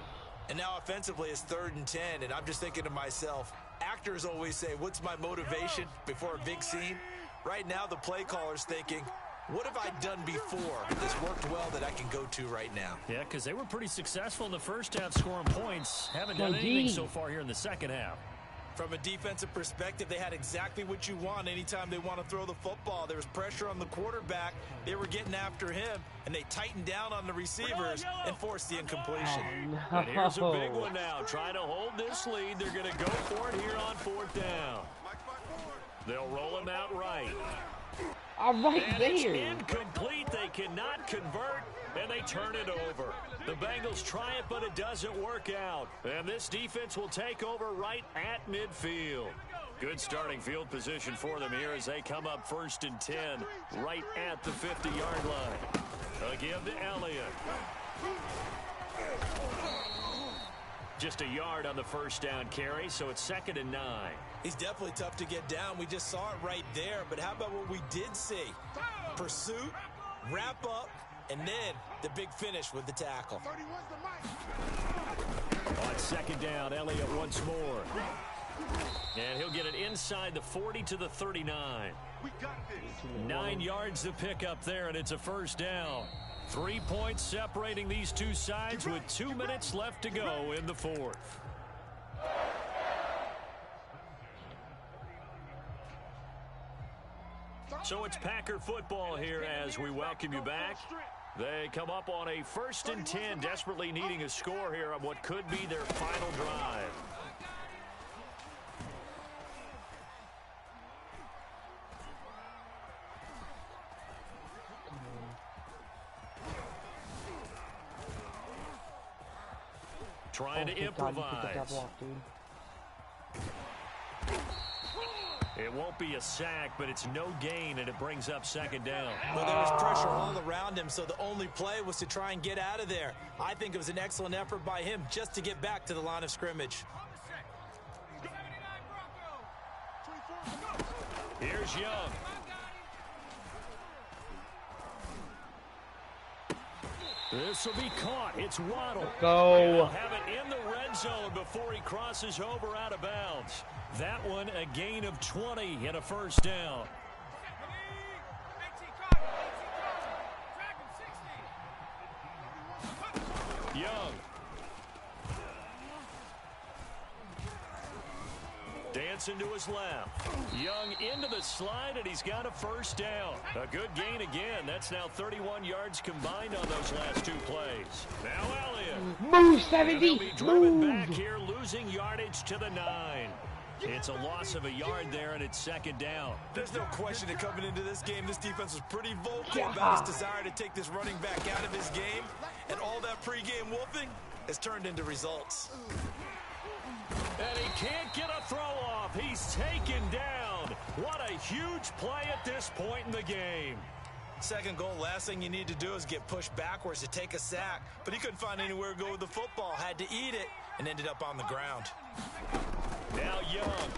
And now offensively it's 3rd and 10, and I'm just thinking to myself, actors always say, what's my motivation before a big scene? Right now the play caller's thinking, what have I done before that's worked well that I can go to right now? Yeah, because they were pretty successful in the first half scoring points. Haven't done anything so far here in the second half. From a defensive perspective, they had exactly what you want anytime they want to throw the football. There was pressure on the quarterback. They were getting after him, and they tightened down on the receivers and forced the incompletion. Oh, no. And here's a big one now. Trying to hold this lead. They're going to go for it here on 4th down. They'll roll him out right. Right and there. It's incomplete. They cannot convert, and they turn it over. The Bengals try it, but it doesn't work out. And this defense will take over right at midfield. Good starting field position for them here as they come up 1st and 10, right at the 50-yard line. Again to Elliott. Just a yard on the first down carry, so it's 2nd and 9. He's definitely tough to get down. We just saw it right there. But how about what we did see? Pursuit, wrap up, and then the big finish with the tackle. On 2nd down, Elliott once more. And he'll get it inside the 40 to the 39. 9 yards to pick up there, and it's a first down. 3 points separating these two sides with 2 minutes left to go in the 4th. So it's Packer football here as we welcome you back. They come up on a 1st and 10, desperately needing a score here on what could be their final drive. Trying to improvise. It won't be a sack, but it's no gain, and it brings up 2nd down. Well, there was pressure all around him, so the only play was to try and get out of there. I think it was an excellent effort by him just to get back to the line of scrimmage. Here's Young. This will be caught. It's Waddle. Go. He'll have it in the red zone before he crosses over out of bounds. That one a gain of 20 and a first down. Young. Dancing to his left. Young into the slide, and he's got a first down. A good gain again. That's now 31 yards combined on those last 2 plays. Now Elliott. Move, 70. They'll be driven back here, losing yardage to the 9. It's a loss of a yard there, and it's 2nd down. There's no question that coming into this game, this defense was pretty vocal about his desire to take this running back out of his game, and all that pregame wolfing has turned into results. And he can't get a throw off. He's taken down. What a huge play at this point in the game. Second goal, last thing you need to do is get pushed backwards to take a sack. But he couldn't find anywhere to go with the football, had to eat it, and ended up on the ground. Now Young.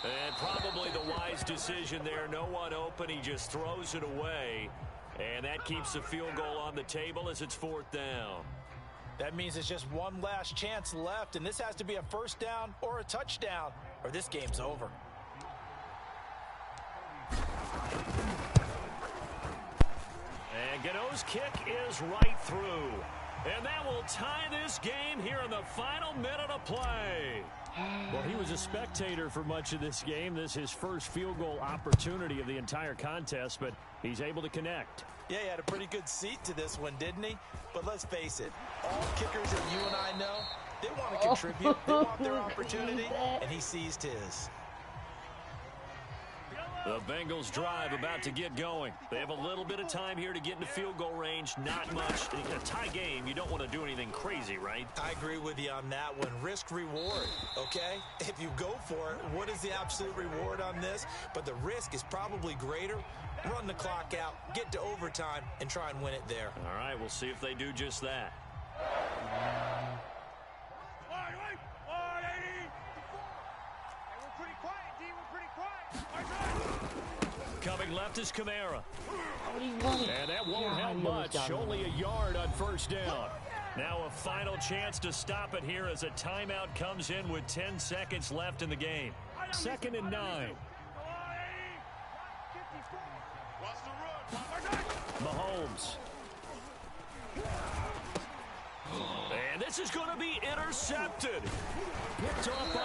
And probably the wise decision there. No one open. He just throws it away. And that keeps the field goal on the table as it's 4th down. That means it's just one last chance left, and this has to be a first down or a touchdown, or this game's over. And Gano's kick is right through. And that will tie this game here in the final minute of play. Well, he was a spectator for much of this game. This is his first field goal opportunity of the entire contest, but he's able to connect. Yeah, he had a pretty good seat to this one, didn't he? But let's face it, all kickers that you and I know, they want to contribute. They want their opportunity, and he seized his. The Bengals drive about to get going. They have a little bit of time here to get into field goal range. Not much. In a tie game, you don't want to do anything crazy, right? I agree with you on that one. Risk reward, okay? If you go for it, what is the absolute reward on this? But the risk is probably greater. Run the clock out, get to overtime, and try and win it there. All right, we'll see if they do just that. Coming left is Kamara. And that won't help much. Only a yard on first down. Now a final chance to stop it here as a timeout comes in with 10 seconds left in the game. 2nd and 9. Mahomes. And this is going to be intercepted.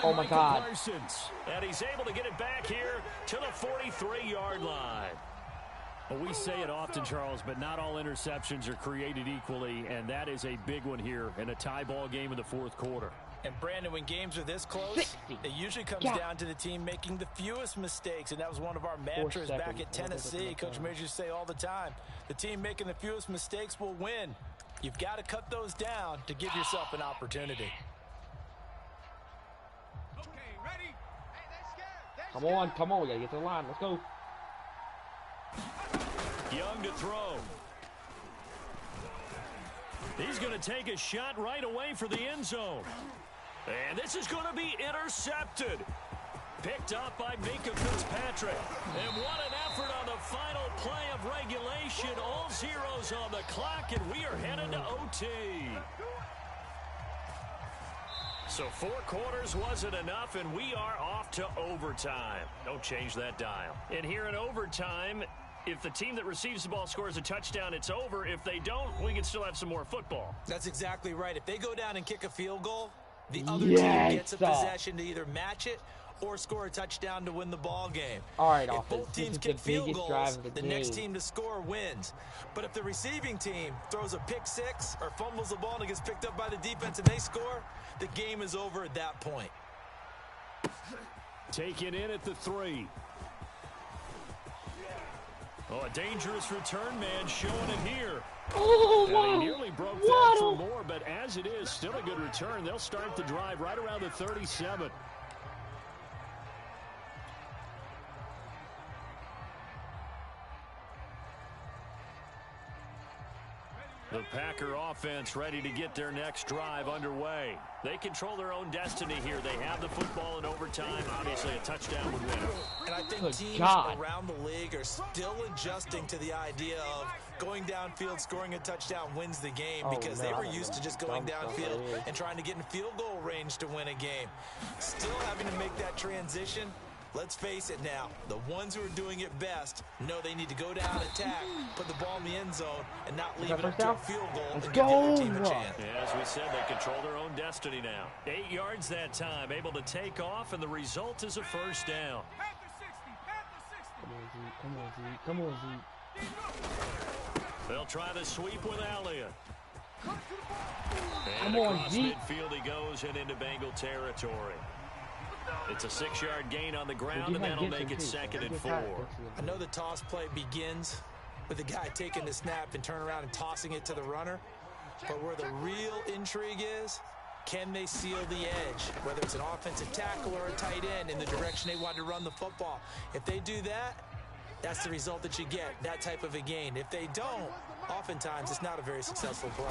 Oh my God. Parsons. And he's able to get it back here to the 43-yard line. Well, we say it often, Charles, but not all interceptions are created equally, and that is a big one here in a tie ball game in the 4th quarter. And Brandon, when games are this close, it usually comes down to the team making the fewest mistakes, and that was one of our mantras back at Tennessee. Coach Majors used to say all the time, the team making the fewest mistakes will win. You've got to cut those down to give yourself an opportunity. Come on, we gotta get to the line. Let's go. Young to throw. He's going to take a shot right away for the end zone. And this is going to be intercepted. Picked up by Minka Fitzpatrick. And what an effort on the final play of regulation. All zeros on the clock, and we are headed to OT. So 4 quarters wasn't enough, and we are off to overtime. Don't change that dial. And here in overtime, if the team that receives the ball scores a touchdown, it's over. If they don't, we can still have some more football. That's exactly right. If they go down and kick a field goal, the other team gets a possession to either match it or score a touchdown to win the ball game. All right, if both teams kick field goals, the next team to score wins. But if the receiving team throws a pick six or fumbles the ball and it gets picked up by the defense and they score, the game is over at that point. Taken in at the 3. Oh, a dangerous return man showing it here. Oh, wow. And he nearly broke that for more, but as it is, still a good return. They'll start the drive right around the 37. The Packer offense ready to get their next drive underway. They control their own destiny here. They have the football in overtime. Obviously, a touchdown would win. And I think teams around the league are still adjusting to the idea of going downfield, scoring a touchdown wins the game because they were used to just going downfield and trying to get in field goal range to win a game. Still having to make that transition. Let's face it now, the ones who are doing it best know they need to go down, attack, put the ball in the end zone, and not leave it up to a field goal and give the other team a chance. Yeah, as we said, they control their own destiny now. 8 yards that time, able to take off, and the result is a first down. Come on, Zeke. They'll try the sweep with Elliott. Come And on, across Zeke. midfield he goes and into Bengal territory. It's a 6-yard gain on the ground, and that'll make it 2nd and 4. I know the toss play begins with the guy taking the snap and turn around and tossing it to the runner. But where the real intrigue is Can they seal the edge, whether it's an offensive tackle or a tight end in the direction they want to run the football? If they do that, that's the result that you get, that type of a gain. If they don't, oftentimes it's not a very successful play.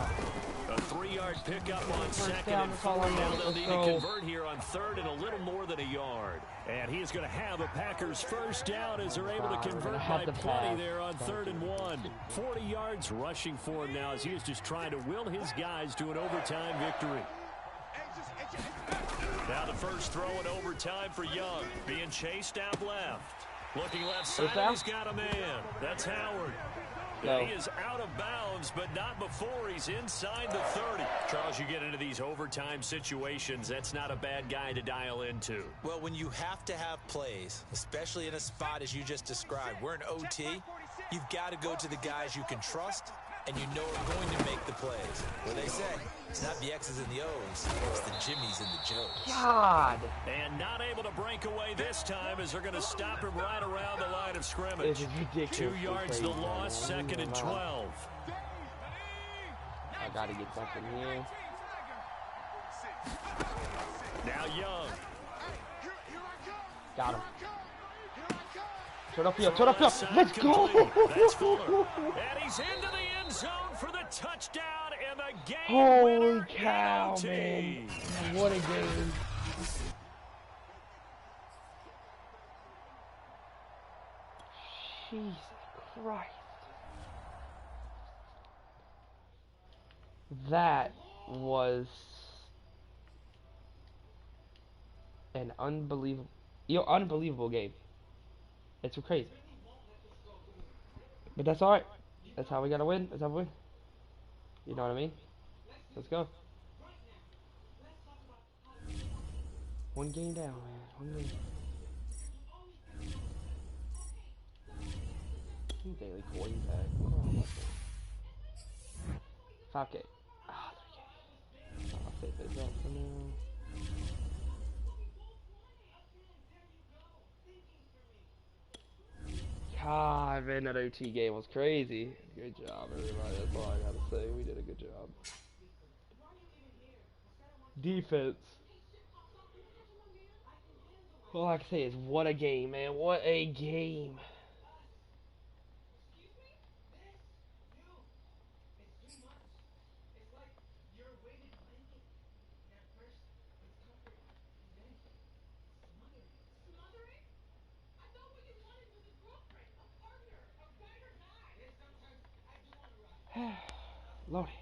A 3-yard pickup on second and 4. Now they'll need to convert here on third and a little more than a yard. And he is going to have a Packers first down as they're able to convert by plenty there on 3rd and 1. 40 yards rushing for him now as he is just trying to will his guys to an overtime victory. Now the first throw in overtime for Young. Being chased out left. Looking left side, he's got a man. That's Howard. No. He is out of bounds, but not before he's inside the 30. Charles, you get into these overtime situations, that's not a bad guy to dial into. Well, when you have to have plays, especially in a spot as you just described, we're in OT, you've got to go to the guys you can trust and you know are going to make the plays. What they say, it's not the X's and the O's, it's the Jimmys and the Joes. God. And not able to break away this time as they're going to stop him right around the line of scrimmage. This is ridiculous. 2 yards the loss, 2nd and 12. I got to get something here. Now Young. Got him. Turn upfield, turn upfield. Let's go. That's Fuller. And he's into the end zone for the touchdown and the game Holy winner. cow, man. What a game. Jesus Christ. That was an unbelievable game. It's crazy. But that's alright. That's how we gotta win. That's how we win. You know what I mean? Let's go. One game down, man. One game. Daily coin back. 5K. Ah, 3K. I'll save this up for now. God, man, that OT game was crazy. Good job, everybody. That's all I gotta say. We did a good job. Defense. All I can say is, what a game, man. What a game. Lordy.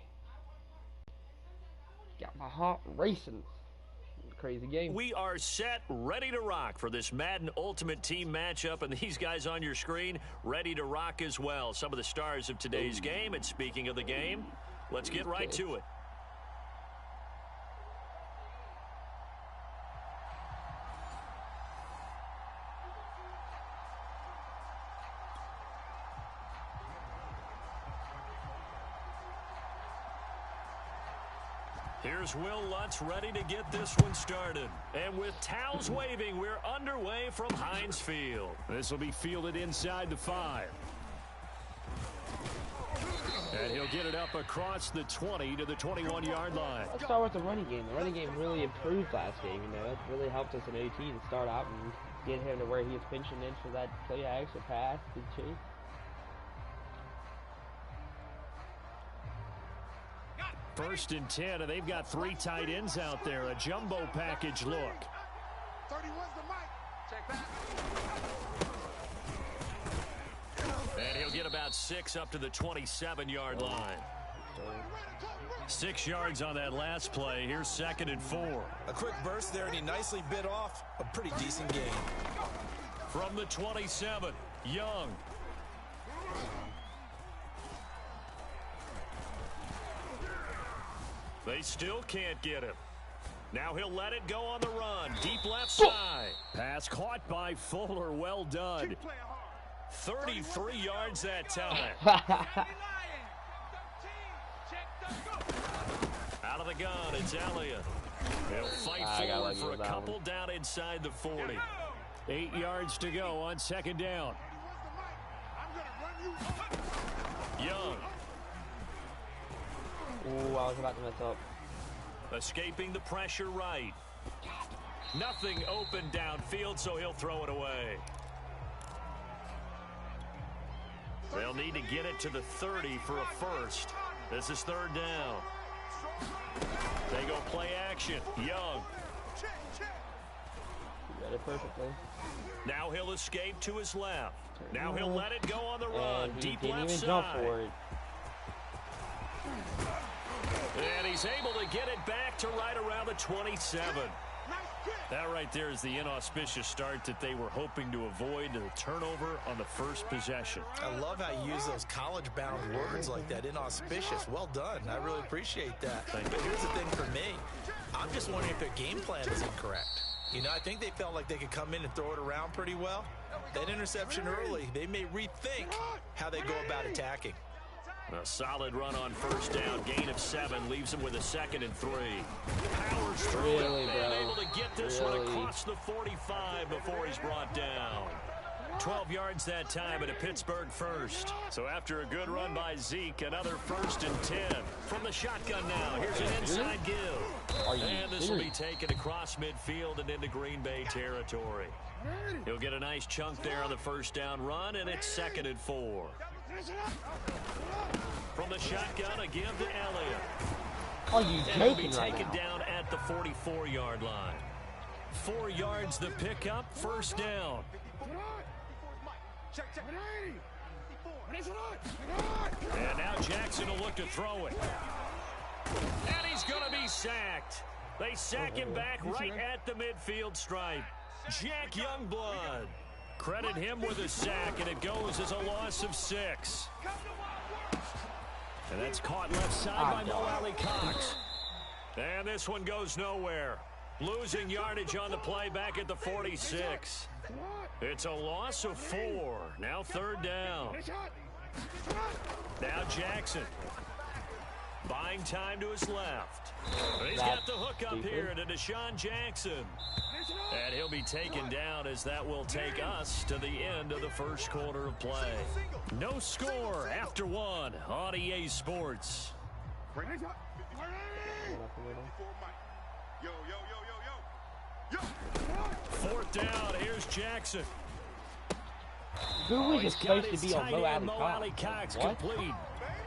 Got my heart racing. Crazy game. We are set, ready to rock for this Madden Ultimate Team matchup, and these guys on your screen ready to rock as well. Some of the stars of today's game, and speaking of the game, let's get right to it. Here's Will Lutz ready to get this one started. And with towels waving, we're underway from Heinz Field. This will be fielded inside the 5. And he'll get it up across the 20 to the 21-yard line. Let's start with the running game. The running game really improved last game. You know, it really helped us in AT to start out and get him to where he was pinching in for that play action pass to chase. First and 10, and they've got 3 tight ends out there. A jumbo package look. 31's the mic. Check back. And he'll get about 6 up to the 27-yard line. 6 yards on that last play. Here's 2nd and 4. A quick burst there, and he nicely bit off a pretty decent gain. From the 27, Young. They still can't get him. Now he'll let it go on the run. Deep left side. Pass caught by Fuller. Well done. 33 yards that time. Out of the gun, it's Elliott. He'll fight forward for a couple down inside the 40. 8 yards to go on 2nd down. Young. Ooh, I was about to mess up. Escaping the pressure right. Nothing open downfield, so he'll throw it away. They'll need to get it to the 30 for a first. This is third down. They go play action. Young. Read it perfectly. Now he'll escape to his left. Now he'll let it go on the run. And Deep didn't left even side. jump for it. And he's able to get it back to right around the 27. That right there is the inauspicious start that they were hoping to avoid, the turnover on the first possession. I love how you use those college-bound words like that, inauspicious. Well done. I really appreciate that. But here's the thing for me. I'm just wondering if their game plan is incorrect. You know, I think they felt like they could come in and throw it around pretty well. That interception early, they may rethink how they go about attacking. A solid run on first down. Gain of 7 leaves him with a 2nd and 3. Powers through Really, it. bro? And able to get this one across the 45 before he's brought down. 12 yards that time, and a Pittsburgh first. So after a good run by Zeke, another 1st and 10. From the shotgun now, here's an inside give. And this will be taken across midfield and into Green Bay territory. He'll get a nice chunk there on the first down run, and it's 2nd and 4. From the shotgun, a give to Elliott. Are you And he'll be joking right taken now? down at the 44-yard line. 4 yards the pickup, first down. And now Jackson will look to throw it. And he's going to be sacked. They sack him back right at the midfield stripe. Jack Youngblood. Credit him with a sack, and it goes as a loss of 6. And that's caught left side by Mo Alley Cox. And this one goes nowhere. Losing yardage on the play back at the 46. It's a loss of 4. Now third down. Now Jackson. Buying time to his left. He's got the hook up here to Deshaun Jackson. And he'll be taken down as that will take us to the end of the first quarter of play. No score after 1 on EA Sports. Fourth down, here's Jackson. Who was supposed to be on Mo Alley Cox What? complete.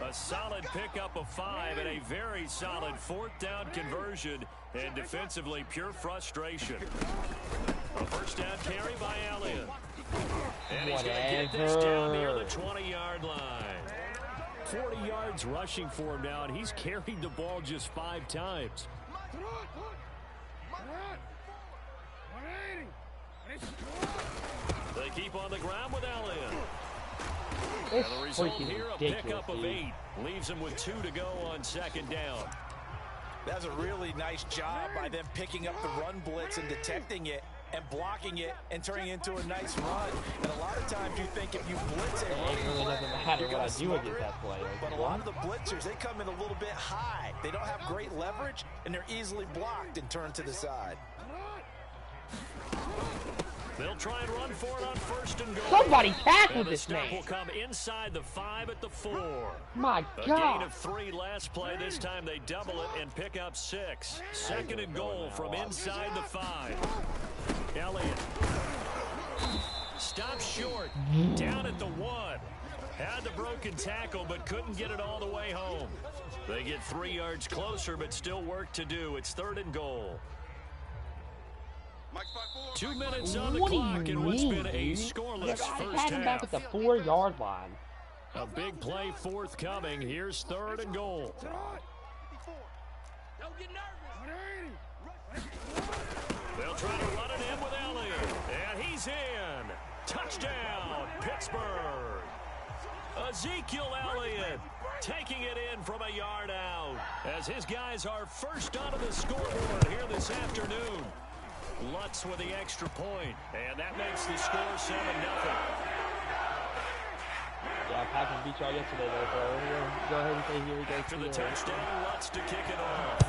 A solid pickup of 5 and a very solid fourth down conversion, and defensively pure frustration. A first down carry by Elliott. And he's going to get this down near the 20-yard line. 40 yards rushing for him now, and he's carried the ball just 5 times. They keep on the ground with Elliott. And the result here, a pickup of 8. Leaves him with 2 to go on second down. That's a really nice job by them picking up the run blitz and detecting it and blocking it and turning it into a nice run. And a lot of times you think if you blitz a It really doesn't matter what I do against that play. but a lot of the blitzers, they come in a little bit high. They don't have great leverage, and they're easily blocked and turned to the side. They'll try and run for it on first and goal. Somebody tackle And the this snap man. will come inside the 5 at the 4. My A gain God. of 3 last play. This time they double it and pick up 6. Second and goal from inside the 5. Elliott. Stops short. Down at the 1. Had the broken tackle but couldn't get it all the way home. They get 3 yards closer but still work to do. It's third and goal. 2 minutes on the What do clock you in what's mean, been a dude? scoreless I first had him back half. at the 4-yard line. A big play forthcoming. Here's third and goal. They'll try to run it in with Elliott. And he's in. Touchdown, Pittsburgh. Ezekiel Elliott taking it in from a yard out as his guys are first onto the scoreboard here this afternoon. Lutz with the extra point, and that makes the score 7-0. Yeah, Packers beat y'all yesterday, though, so go ahead and say here we go. After the touchdown, Lutz to kick it off.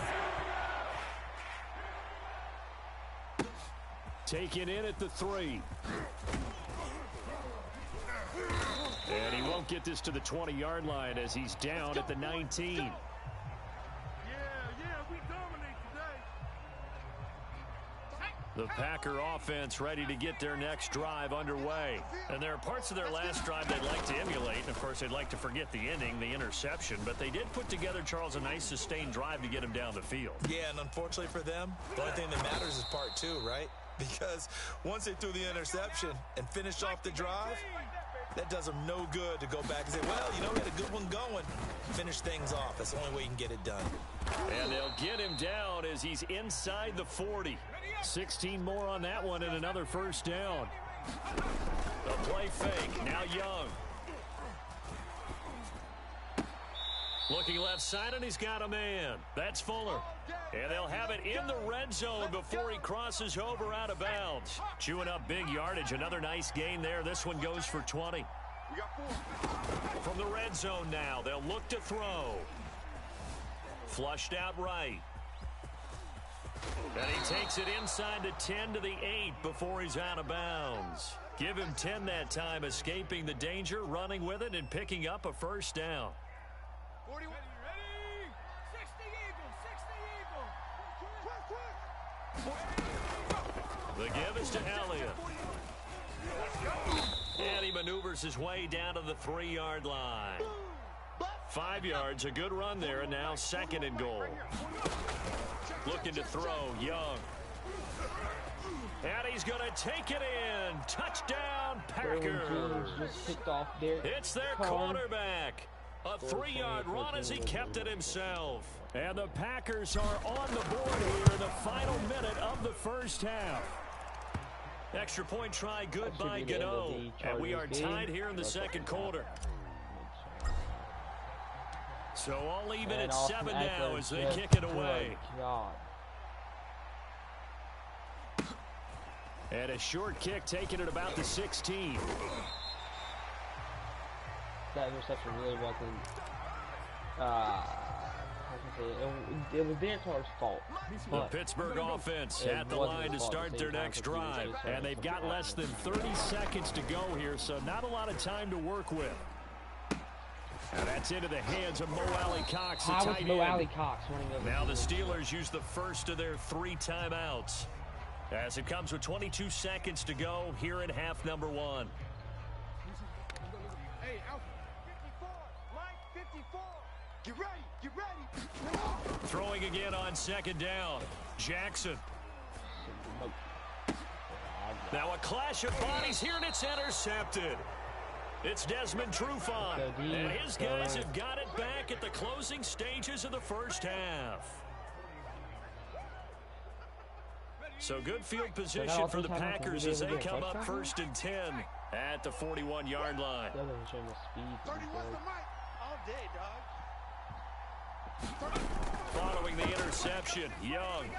Taken in at the 3. And he won't get this to the 20-yard line as he's down at the 19. The Packer offense ready to get their next drive underway. And there are parts of their last drive they'd like to emulate. And, of course, they'd like to forget the ending, the interception. But they did put together, Charles, a nice sustained drive to get him down the field. Yeah, and unfortunately for them, the only thing that matters is part two, right? Because once they threw the interception and finished off the drive, that does them no good to go back and say, well, you know, we had a good one going. Finish things off. That's the only way you can get it done. And they'll get him down as he's inside the 40. 16 more on that one and another first down. The play fake. Now Young. Looking left side, and he's got a man. That's Fuller. And they'll have it in the red zone before he crosses over out of bounds. Chewing up big yardage. Another nice gain there. This one goes for 20. From the red zone now, they'll look to throw. Flushed out right. And he takes it inside the 10 to the 8 before he's out of bounds. Give him 10 that time, escaping the danger, running with it, and picking up a first down. 41. Ready? 60 Eagles. 60 Eagles. The give is to Elliott. And he maneuvers his way down to the 3-yard line. 5 yards, a good run there, and now second and goal. Looking to throw, Young. And he's going to take it in. Touchdown, Packers. Just picked off there. It's their quarterback. A 3-yard run as he kept it himself. And the Packers are on the board here in the final minute of the first half. Extra point try good by Gano. And we are tied here in the second quarter. So all even at 7 now as they kick it away. And a short kick taken at about the 16. That interception really wasn't, it was Dan Carter's fault. The Pittsburgh offense at the line to start their next drive. And they've got less than 30 seconds to go here, so not a lot of time to work with. And that's into the hands of Mo Alley Cox, the tight end. Mo Alley Cox running over? Now the Steelers use the first of their 3 timeouts. As it comes with 22 seconds to go here in half number 1. Hey, Alpha. 54. Line 54. Get ready. Get ready. Throwing again on second down. Jackson. Now a clash of bodies here, and it's intercepted. It's Desmond Trufant, and his guys have got it back at the closing stages of the first half. So good field position for the Packers as they come up 1st and 10 at the 41-yard line. 31's the mic. All day, dog. Following the interception, Young.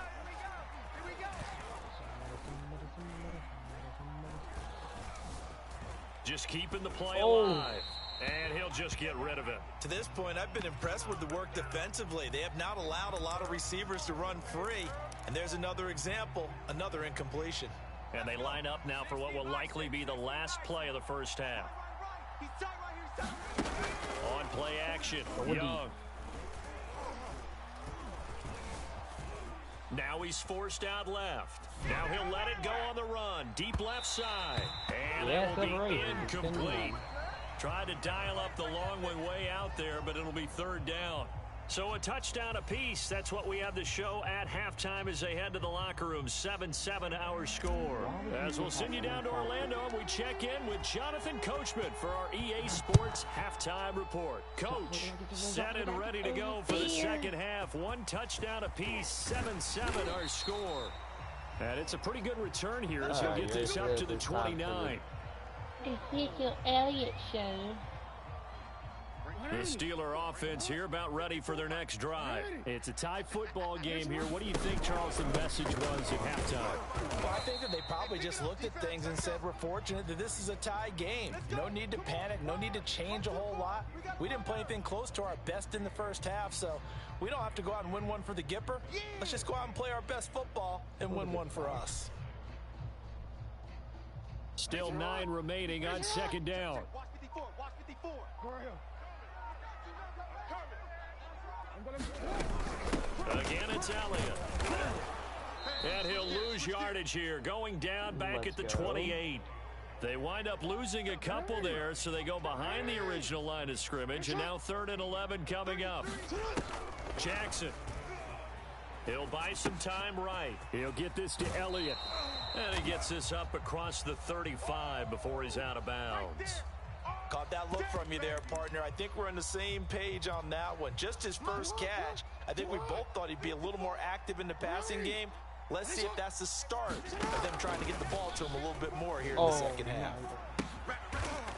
Just keeping the play alive. And he'll just get rid of it. To this point, I've been impressed with the work defensively. They have not allowed a lot of receivers to run free. And there's another example, another incompletion. And they line up now for what will likely be the last play of the first half. On play action, Young. Now he's forced out left. Now he'll let it go on the run. Deep left side. And it will be incomplete. Tried to dial up the long way out there, but it'll be 3rd down. So a touchdown apiece. That's what we have to show at halftime as they head to the locker room. 7-7 our score. As we'll send you down to Orlando, we check in with Jonathan Coachman for our EA Sports halftime report. Coach, set and ready to go for the second half. 1 touchdown apiece. 7-7 our score. And it's a pretty good return here as he'll get this up to the 29. Ezekiel Elliott show. The Steeler offense here about ready for their next drive. It's a tie football game here. What do you think, Charles, the message was at halftime? Well, I think that they probably just looked at things and said, we're fortunate that this is a tie game. No need to panic. No need to change a whole lot. We didn't play anything close to our best in the first half, so we don't have to go out and win one for the Gipper. Let's just go out and play our best football and win one for us. Still 9 remaining on second down. Watch 54. Watch 54. Again, it's Elliott. And he'll lose yardage here, going down back at the 28. They wind up losing a couple there, so they go behind the original line of scrimmage, and now 3rd and 11 coming up. Jackson. He'll buy some time right. He'll get this to Elliott. And he gets this up across the 35 before he's out of bounds. Caught that look from you there, partner. I think we're on the same page on that one. Just his first catch, I think we both thought he'd be a little more active in the passing game. Let's see if that's the start of them trying to get the ball to him a little bit more here in the second half.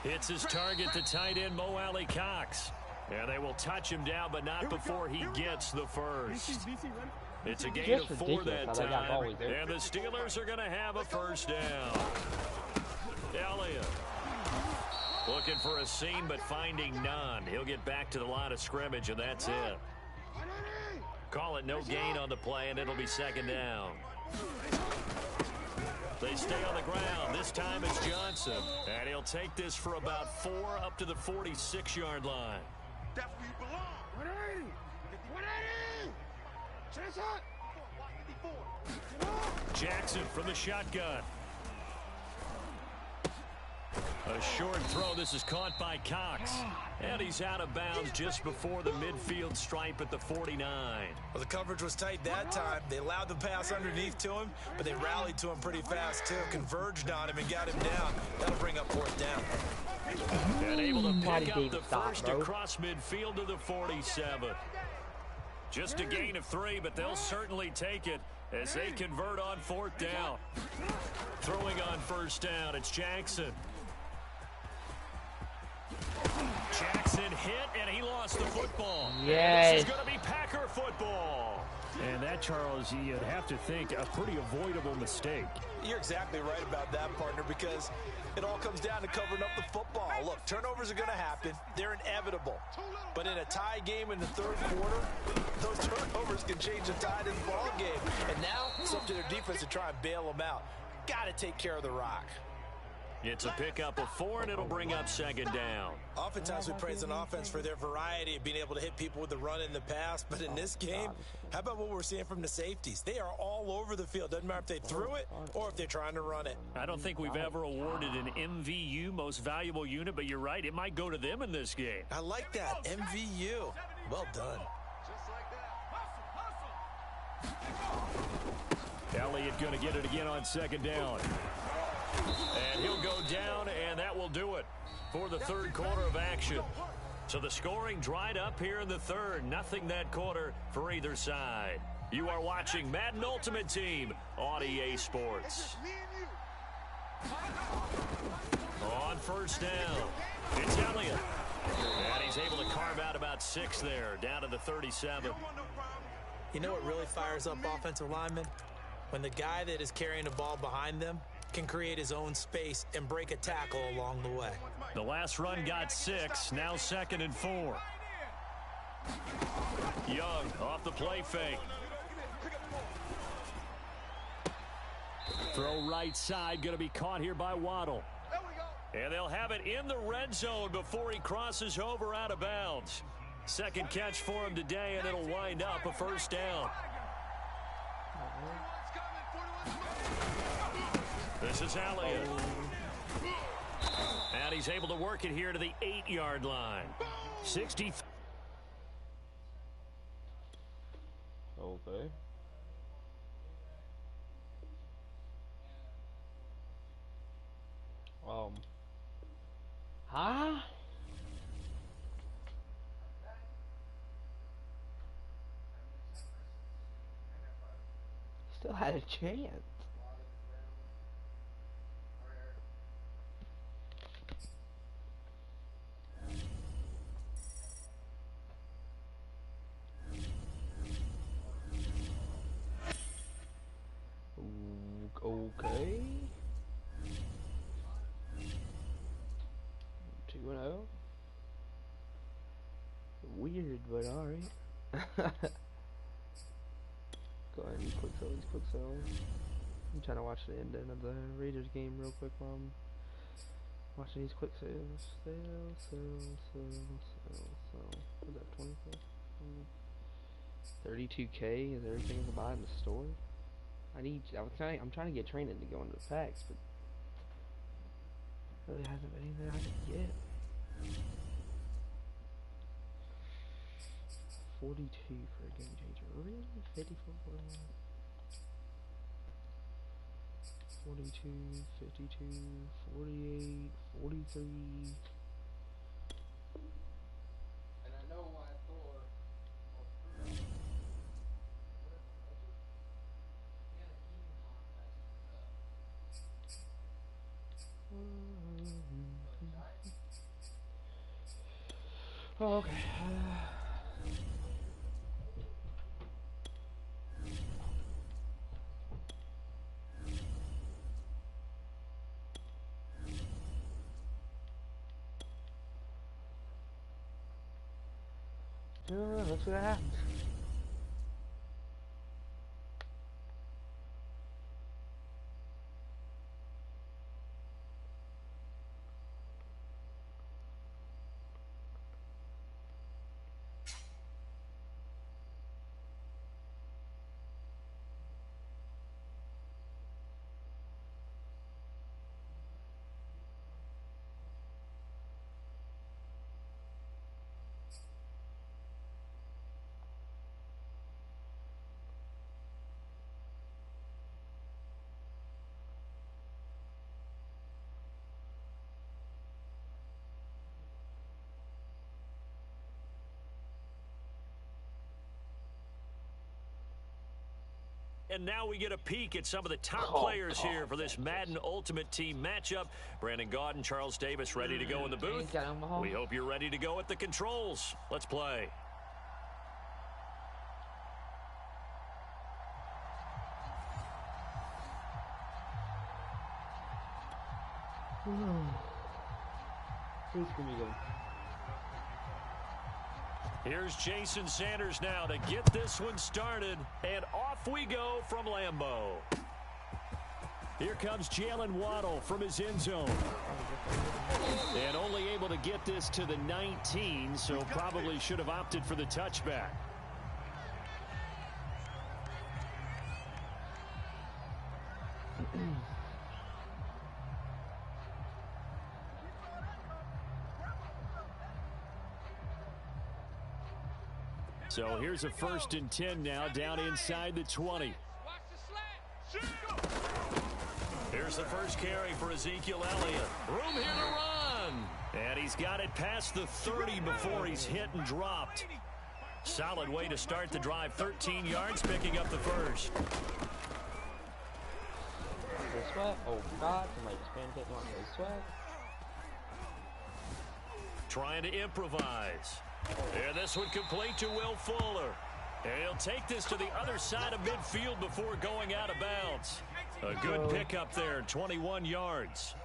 It's his target, the tight end, Mo Alley Cox. And they will touch him down, but not before he gets the first. It's a gain of 4 that time, and the Steelers are going to have a first down. Elliott looking for a seam, but finding none. He'll get back to the line of scrimmage, and that's it. Call it no gain on the play, and it'll be 2nd down. They stay on the ground. This time it's Johnson. And he'll take this for about 4 up to the 46-yard line. That's where you belong. 180. 180. Chase hot. 54. Jackson from the shotgun. A short throw. This is caught by Cox. And he's out of bounds just before the midfield stripe at the 49. Well, the coverage was tight that time. They allowed the pass underneath to him, but they rallied to him pretty fast, too. Converged on him and got him down. That'll bring up 4th down. And able to pick up the first across midfield to the 47. Just a gain of 3, but they'll certainly take it as they convert on 4th down. Throwing on 1st down, it's Jackson. Jackson hit, and he lost the football. Yes. This is going to be Packer football. And that, Charles, you'd have to think a pretty avoidable mistake. You're exactly right about that, partner, because it all comes down to covering up the football. Look, turnovers are going to happen. They're inevitable. But in a tie game in the 3rd quarter, those turnovers can change the tide of the ball game. And now it's up to their defense to try and bail them out. Got to take care of the rock. It's a pickup of 4, and it'll bring up 2nd down. Oftentimes we praise an offense for their variety of being able to hit people with the run in the pass. But in this game, how about what we're seeing from the safeties? They are all over the field. Doesn't matter if they threw it or if they're trying to run it. I don't think we've ever awarded an MVU, most valuable unit, but you're right. It might go to them in this game. I like that. MVU. Well done. Elliott going to get it again on 2nd down. And he'll go down, and that will do it for the 3rd quarter of action. So the scoring dried up here in the 3rd. Nothing that quarter for either side. You are watching Madden Ultimate Team on EA Sports. On 1st down, it's Elliott. And he's able to carve out about 6 there, down to the 37. You know what really fires up offensive linemen? When the guy that is carrying the ball behind them can create his own space and break a tackle along the way. The last run got 6, now 2nd and 4. Young off the play fake. Throw right side, going to be caught here by Waddle. And they'll have it in the red zone before he crosses over out of bounds. 2nd catch for him today, and it'll wind up a 1st down. This is Elliott. And he's able to work it here to the 8-yard line. 60. Okay. Huh? Still had a chance. Okay. 2-0. Weird, but alright. Go ahead and quick sell. I'm trying to watch the end of the Raiders game real quick while I'm watching these quick sales. Sell. What's that, 24? 32K? Is everything to buy in the store? I I'm trying to get training to go into the packs, but really hasn't been anything I can get. 42 for a game changer. Really? 54 for 42, 52, 48, 43. And I know why Thor. Oh, okay. Let's see what happens. And now we get a peek at some of the top players here for this Madden Ultimate Team matchup. Brandon Gaudin, Charles Davis ready to go in the booth. We hope you're ready to go at the controls. Let's play. Please give me go. Here's Jason Sanders now to get this one started. And off we go from Lambeau. Here comes Jalen Waddle from his end zone. And only able to get this to the 19, so probably should have opted for the touchback. So here's a 1st and 10 now, down inside the 20. Here's the first carry for Ezekiel Elliott. Room here to run. And he's got it past the 30 before he's hit and dropped. Solid way to start the drive. 13 yards, picking up the first. Sweat. Oh, God. Somebody just pancaked on his sweat. Trying to improvise. And this one complete to Will Fuller. And he'll take this to the other side of midfield before going out of bounds. A good pickup there, 21 yards.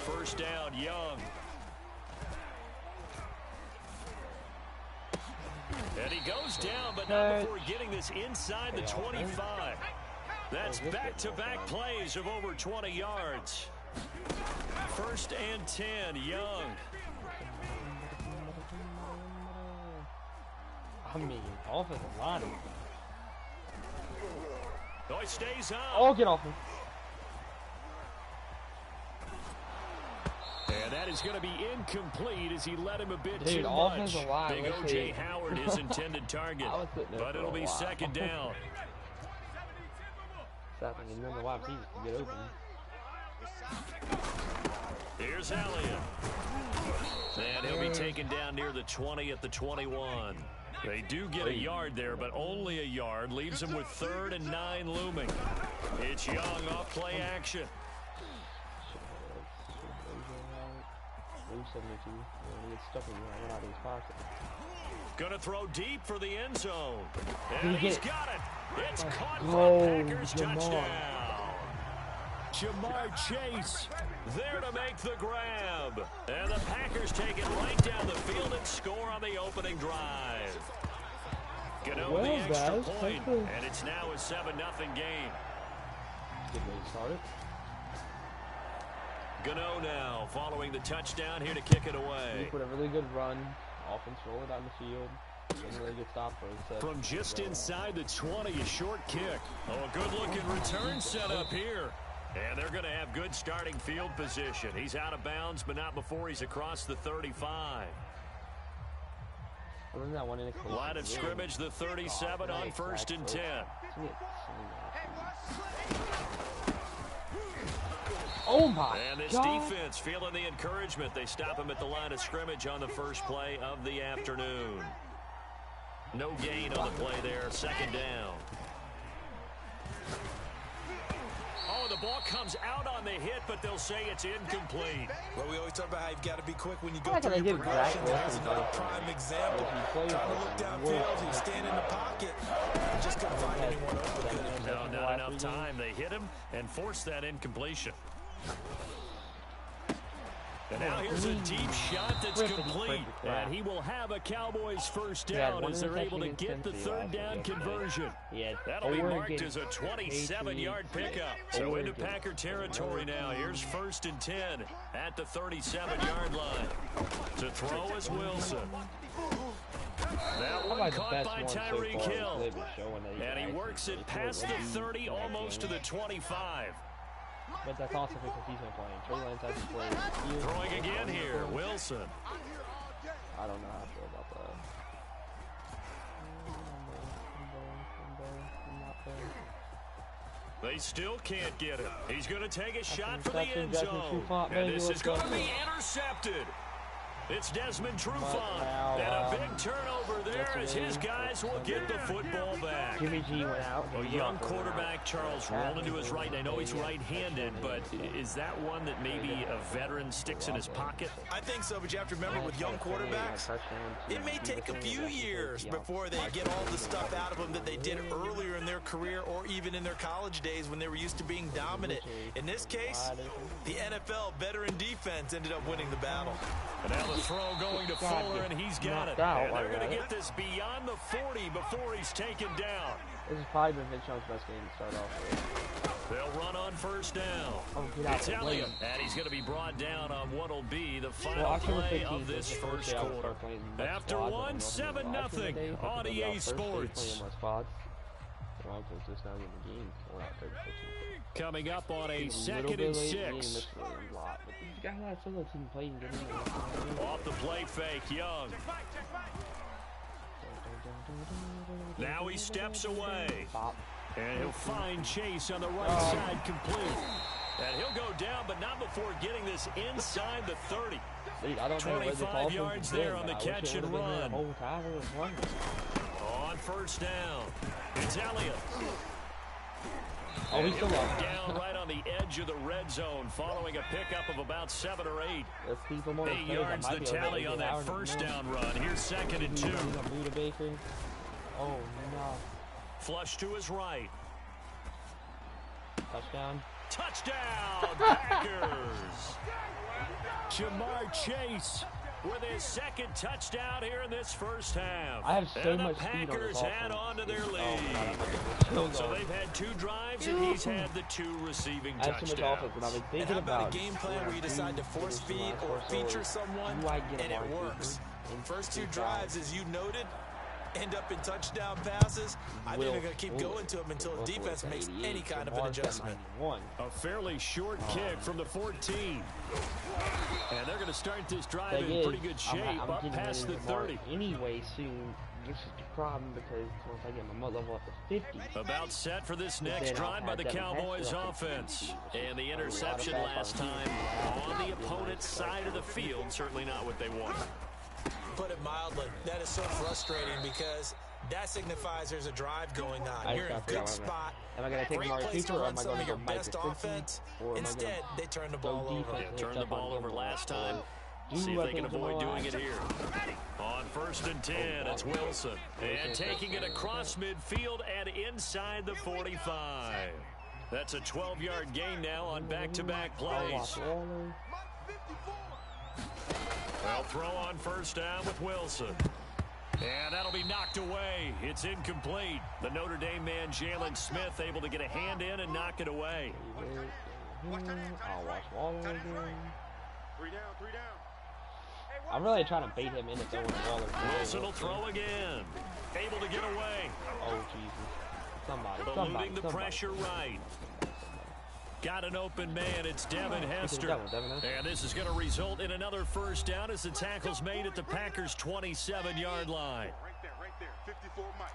First down, Young. And he goes down, but not before getting this inside the 25. That's back-to-back plays of over 20 yards. 1st and 10, Young. I mean, offensive line. Oh, he stays up. Oh, get off him. And that is going to be incomplete as he led him a bit Dude, too much. Line, Big O.J. Howard, his intended target. But it'll be 2nd down. Stopping and then the wide receivers can get open. Here's Elliott. And he'll be taken down near the 20 at the 21. They do get a yard there, but only a yard. Leaves them with 3rd and 9 looming. It's Young off play action. 72. He gets stuck in there. Out of his pocket. Gonna throw deep for the end zone. And he's got it. It's caught for a Packers touchdown. Jamar Chase there to make the grab. And the Packers take it right down the field and score on the opening drive. Gano the extra point, and it's now a 7-0 game. Get ready to start it. Gano now following the touchdown here to kick it away. Put a really good run. Offense roll it out in the field. a really good stop for us. From just inside the 20, a short kick. Oh, a good-looking return set up here. And they're going to have good starting field position. He's out of bounds, but not before he's across the 35. Line of scrimmage, the 37 on 1st and 10. Oh my And this God. defense feeling the encouragement. They stop him at the line of scrimmage on the first play of the afternoon. No gain on the play there. 2nd down. Oh, the ball comes out on the hit, but they'll say it's incomplete. Well, we always talk about how you've got to be quick when you go I'm not through gonna your give progression. Zach That's Wilson another credit. prime example. If he plays Trying to like look a downfield, wolf, he's standing in the pocket. Just couldn't find anyone open. could he? No, not enough time. They hit him and forced that incompletion. And now here's a deep shot that's complete. And he will have a Cowboys first down as they're able to get the 3rd down conversion. That'll be marked as a 27-yard pickup. So into Packer territory now. Here's 1st and 10 at the 37-yard line. To throw is Wilson. That one caught by Tyreek Hill. And he works it past the 30, almost to the 25. But that's also because he's been playing. Trey Lance hasn't played. Throwing again here, Wilson. I don't know how I feel about that. They still can't get him. He's going to take a shot for the end zone. And this is going to be intercepted. It's Desmond Trufant. And a big turnover there as his guys will get the football back. Jimmy G went out. A young quarterback, Charles, rolling to his right. I know he's right-handed, but is that one that maybe a veteran sticks in his pocket? I think so, but you have to remember with young quarterbacks, it may take a few years before they get all the stuff out of them that they did earlier in their career or even in their college days when they were used to being dominant. In this case, the NFL veteran defense ended up winning the battle. And now the throw going to Fuller, and he's got it. And they're going to get this beyond the 40 before he's taken down. This has probably been Vince Young's best game to start off with. They'll run on 1st down. It's Elliott, and he's going to be brought down on what will be the final play of this first quarter. After one, 7-0 on EA Sports. Coming up on a 2nd and 6. Off the play fake, Young. Now he steps away. And he'll find Chase on the right side complete. And he'll go down, but not before getting this inside the 30. 25 yards there on the catch and run. On 1st down, it's Elliott. Oh, he's still up. Down right on the edge of the red zone following a pickup of about 7 or 8. 8 yards the tally on that 1st down run. Here's 2nd and 2. Oh, no. Flush to his right. Touchdown. Touchdown, Packers! Jamar Chase with his 2nd touchdown here in this first half. I have so and much the speed on Packers this add on to their lead. So they've had 2 drives, and he's had the 2 receiving I have so much touchdowns. offense, but I've been And thinking how about about a game plan where you decide to force feed or feature someone, and it works? First 2 drives, as you noted, end up in touchdown passes. I think they're going to keep going to them until the defense makes any kind of an adjustment. A fairly short kick from the 14. And they're going to start this drive in pretty good shape up past the 30. Anyway, soon. This is the problem because once I get my level up to 50. About set for this next drive by the Cowboys offense. And the interception last time on the opponent's side of the field. Certainly not what they wanted. Put it mildly, that is so frustrating because that signifies there's a drive going on. You're in a good spot. Am I going to take Great Amari place to Cooper or run am I some going of to your go Mike best Gesicki, offense. or am I Instead, gonna they turn the ball over. Yeah, turned the ball over last time. See if they can avoid doing it here. On 1st and 10, it's Wilson. And taking it across midfield and inside the 45. That's a 12-yard gain now on back-to-back plays. They'll throw on 1st down with Wilson. And that'll be knocked away. It's incomplete. The Notre Dame man, Jalen Smith, able to get a hand in and knock it away. I'll watch Waller again. 3 down, 3 down. I'm really trying to bait him into throwing the ball. Wilson will throw again. Able to get away. Oh, Jesus. Somebody. Eluding the pressure right. Got an open man. It's Devin Hester. And this is going to result in another first down as the tackle's made at the Packers' 27-yard line.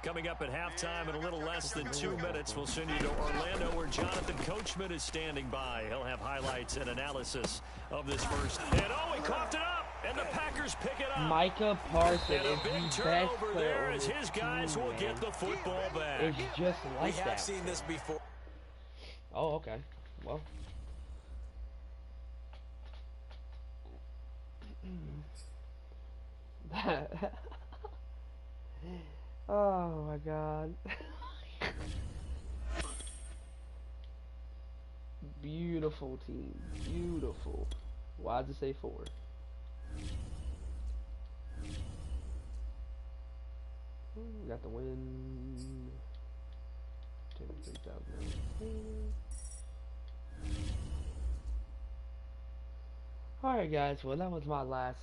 Coming up at halftime in a little less than 2 minutes, we'll send you to Orlando where Jonathan Coachman is standing by. He'll have highlights and analysis of this first. And oh, he coughed it up, and the Packers pick it up. Micah Parsons and a is big the best turnover player there on as this his guys team, will man. get the football back. It's just like We that. have seen this before. Oh, okay. Well. Oh my God. Beautiful team. Beautiful. Why'd you say 4? We got the win. 3,000. Alright guys, well that was my last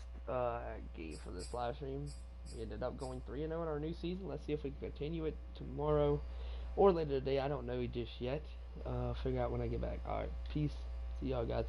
game for this live stream. We ended up going 3-0 in our new season. Let's see if we can continue it tomorrow or later today. I don't know just yet. Figure out when I get back. Alright, peace. See y'all guys.